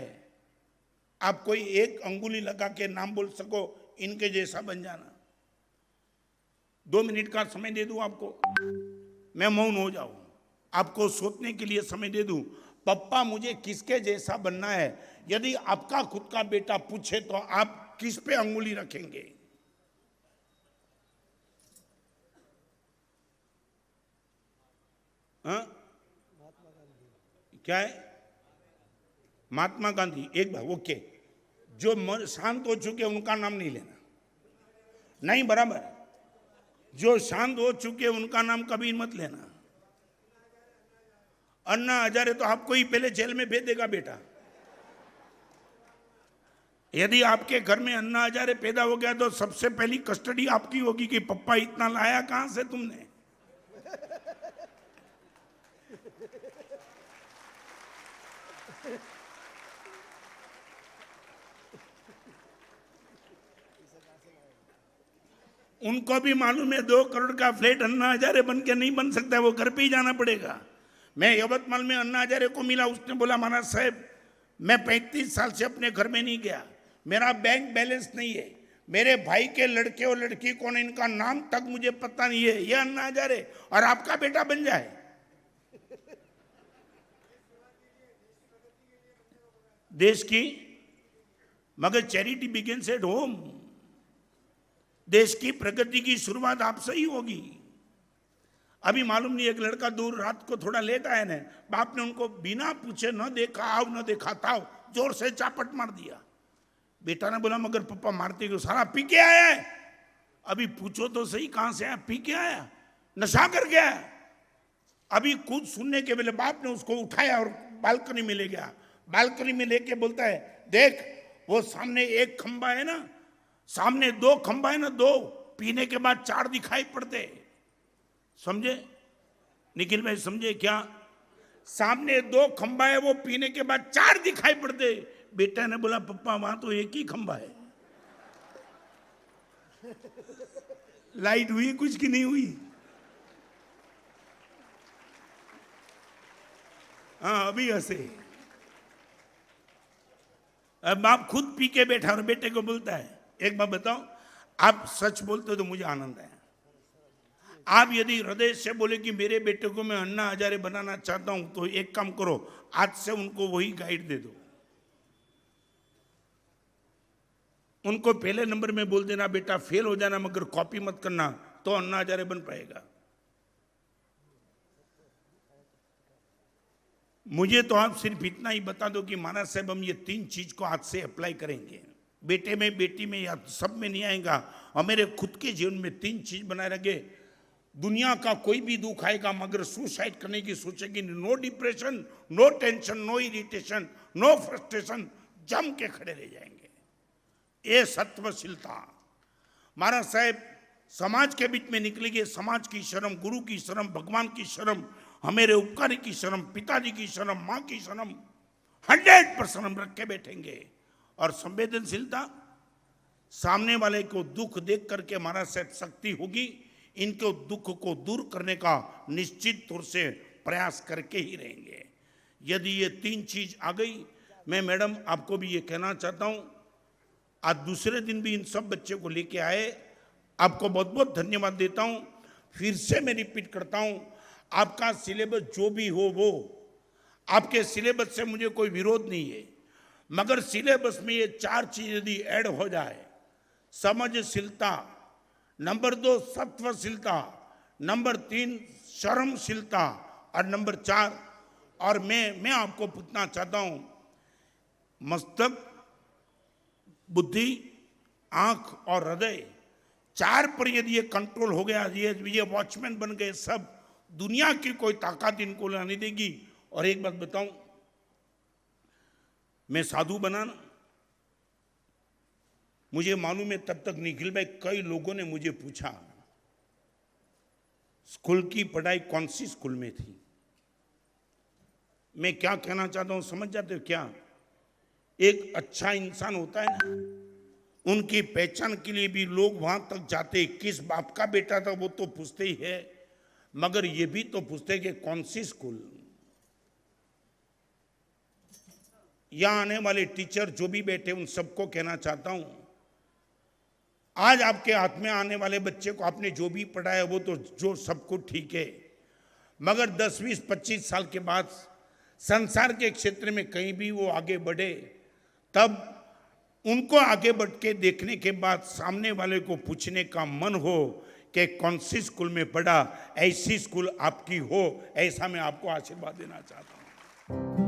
आप कोई एक अंगुली लगा के नाम बोल सको, इनके जैसा बन जाना। 2 मिनट का समय दे दूं आपको, मैं मौन हो जाऊं, आपको सोचने के लिए समय दे दूं। पप्पा मुझे किसके जैसा बनना है, यदि आपका खुद का बेटा पूछे तो आप किस पे अंगुली रखेंगे? हाँ? क्या है? महात्मा गांधी। एक बार ओके, जो शांत हो चुके उनका नाम नहीं लेना, नहीं बराबर। जो शांत हो चुके उनका नाम कभी मत लेना। अन्ना हजारे तो आपको ही पहले जेल में भेज देगा बेटा। यदि आपके घर में अन्ना हजारे पैदा हो गया तो सबसे पहली कस्टडी आपकी होगी कि पप्पा इतना लाया कहां से तुमने। उनको भी मालूम है 2 करोड़ का फ्लैट अन्ना हजारे बन के नहीं बन सकता, वो घर पे ही जाना पड़ेगा। मैं यवतमाल में अन्ना हजारे को मिला, उसने बोला महाराज साहब मैं 35 साल से अपने घर में नहीं गया, मेरा बैंक बैलेंस नहीं है, मेरे भाई के लड़के और लड़की कौन है इनका नाम तक मुझे पता नहीं है, ये अन्ना हजारे और आपका बेटा बन जाए। देश की, मगर चैरिटी बिगिंस एट होम। देश की प्रगति की शुरुआत आपसे ही होगी। अभी मालूम नहीं, एक लड़का दूर रात को थोड़ा लेट आया ना, बाप ने उनको बिना पूछे न देखा आओ न देखा ताओ जोर से चापट मार दिया। बेटा ने बोला मगर पापा मारते क्यों? सारा पी के आया है। अभी पूछो तो सही, कहां से आया? पी के आया, नशा कर गया। अभी कुछ सुनने के पहले बाप ने उसको उठाया और बालकनी में ले गया। बालकनी में लेके बोलता है देख वो सामने एक खंबा है ना, सामने दो खंबा है ना, दो पीने के बाद चार दिखाई पड़ते। समझे निखिल भाई? समझे क्या? सामने दो खंबा है, वो पीने के बाद चार दिखाई पड़ते। बेटा ने बोला पप्पा वहां तो एक ही खंबा है। लाइट हुई कुछ की नहीं हुई? हाँ अभी हंसे। अब बाप खुद पी के बैठा और बेटे को बोलता है एक बात बताओ, आप सच बोलते हो तो मुझे आनंद है। आप यदि हृदय से बोले कि मेरे बेटे को मैं अन्ना हजारे बनाना चाहता हूं, तो एक काम करो, आज से उनको वही गाइड दे दो। उनको पहले नंबर में बोल देना बेटा फेल हो जाना मगर कॉपी मत करना, तो अन्ना हजारे बन पाएगा। मुझे तो आप सिर्फ इतना ही बता दो कि महाराज साहब हम ये तीन चीज को आज से अप्लाई करेंगे। बेटे में, बेटी में या सब में नहीं आएगा, और मेरे खुद के जीवन में तीन चीज बनाए रखे। दुनिया का कोई भी दुख आएगा मगर सुसाइड करने की सोचेगी। No depression, no tension, no irritation, no frustration, जम के खड़े रह जाएंगे। ये सत्वशीलता। महाराज साहब समाज के बीच में निकलेंगे, समाज की शर्म, गुरु की शर्म, भगवान की शर्म, हमारे उपकारी की शर्म, पिताजी की शर्म, माँ की शर्म, 100% रख के बैठेंगे। और संवेदनशीलता, सामने वाले को दुख देख करके महाराज साहब शक्ति होगी, इनके दुख को दूर करने का निश्चित तौर से प्रयास करके ही रहेंगे। यदि ये तीन चीज आ गई, मैं मैडम आपको भी ये कहना चाहता हूं, आज दूसरे दिन भी इन सब बच्चे को लेके आए, आपको बहुत बहुत धन्यवाद देता हूं। फिर से मैं रिपीट करता हूं, आपका सिलेबस जो भी हो वो, आपके सिलेबस से मुझे कोई विरोध नहीं है, मगर सिलेबस में ये चार चीज यदि ऐड हो जाए, समझशीलता, नंबर 2 सत्वशीलता, नंबर 3 शर्मशीलता, और नंबर 4, और मैं आपको पूछना चाहता हूं, मस्तक, बुद्धि, आंख और हृदय, चार पर यदि ये कंट्रोल हो गया, ये वॉचमैन बन गए, सब दुनिया की कोई ताकत इनको लाने देगी। और एक बात बताऊं, मैं साधु बनाना, मुझे मालूम है तब तक निखिल भाई कई लोगों ने मुझे पूछा स्कूल की पढ़ाई कौन सी स्कूल में थी। मैं क्या कहना चाहता हूं समझ जाते हो क्या? एक अच्छा इंसान होता है ना, उनकी पहचान के लिए भी लोग वहां तक जाते, किस बाप का बेटा था वो तो पूछते ही है, मगर ये भी तो पूछते कि कौन सी स्कूल। यहां आने वाले टीचर जो भी बैठे उन सबको कहना चाहता हूं, आज आपके हाथ में आने वाले बच्चे को आपने जो भी पढ़ाया वो तो जो सब कुछ ठीक है, मगर 10, 20, 25 साल के बाद संसार के क्षेत्र में कहीं भी वो आगे बढ़े, तब उनको आगे बढ़ के देखने के बाद सामने वाले को पूछने का मन हो कि कौन सी स्कूल में पढ़ा, ऐसी स्कूल आपकी हो, ऐसा मैं आपको आशीर्वाद देना चाहता हूं।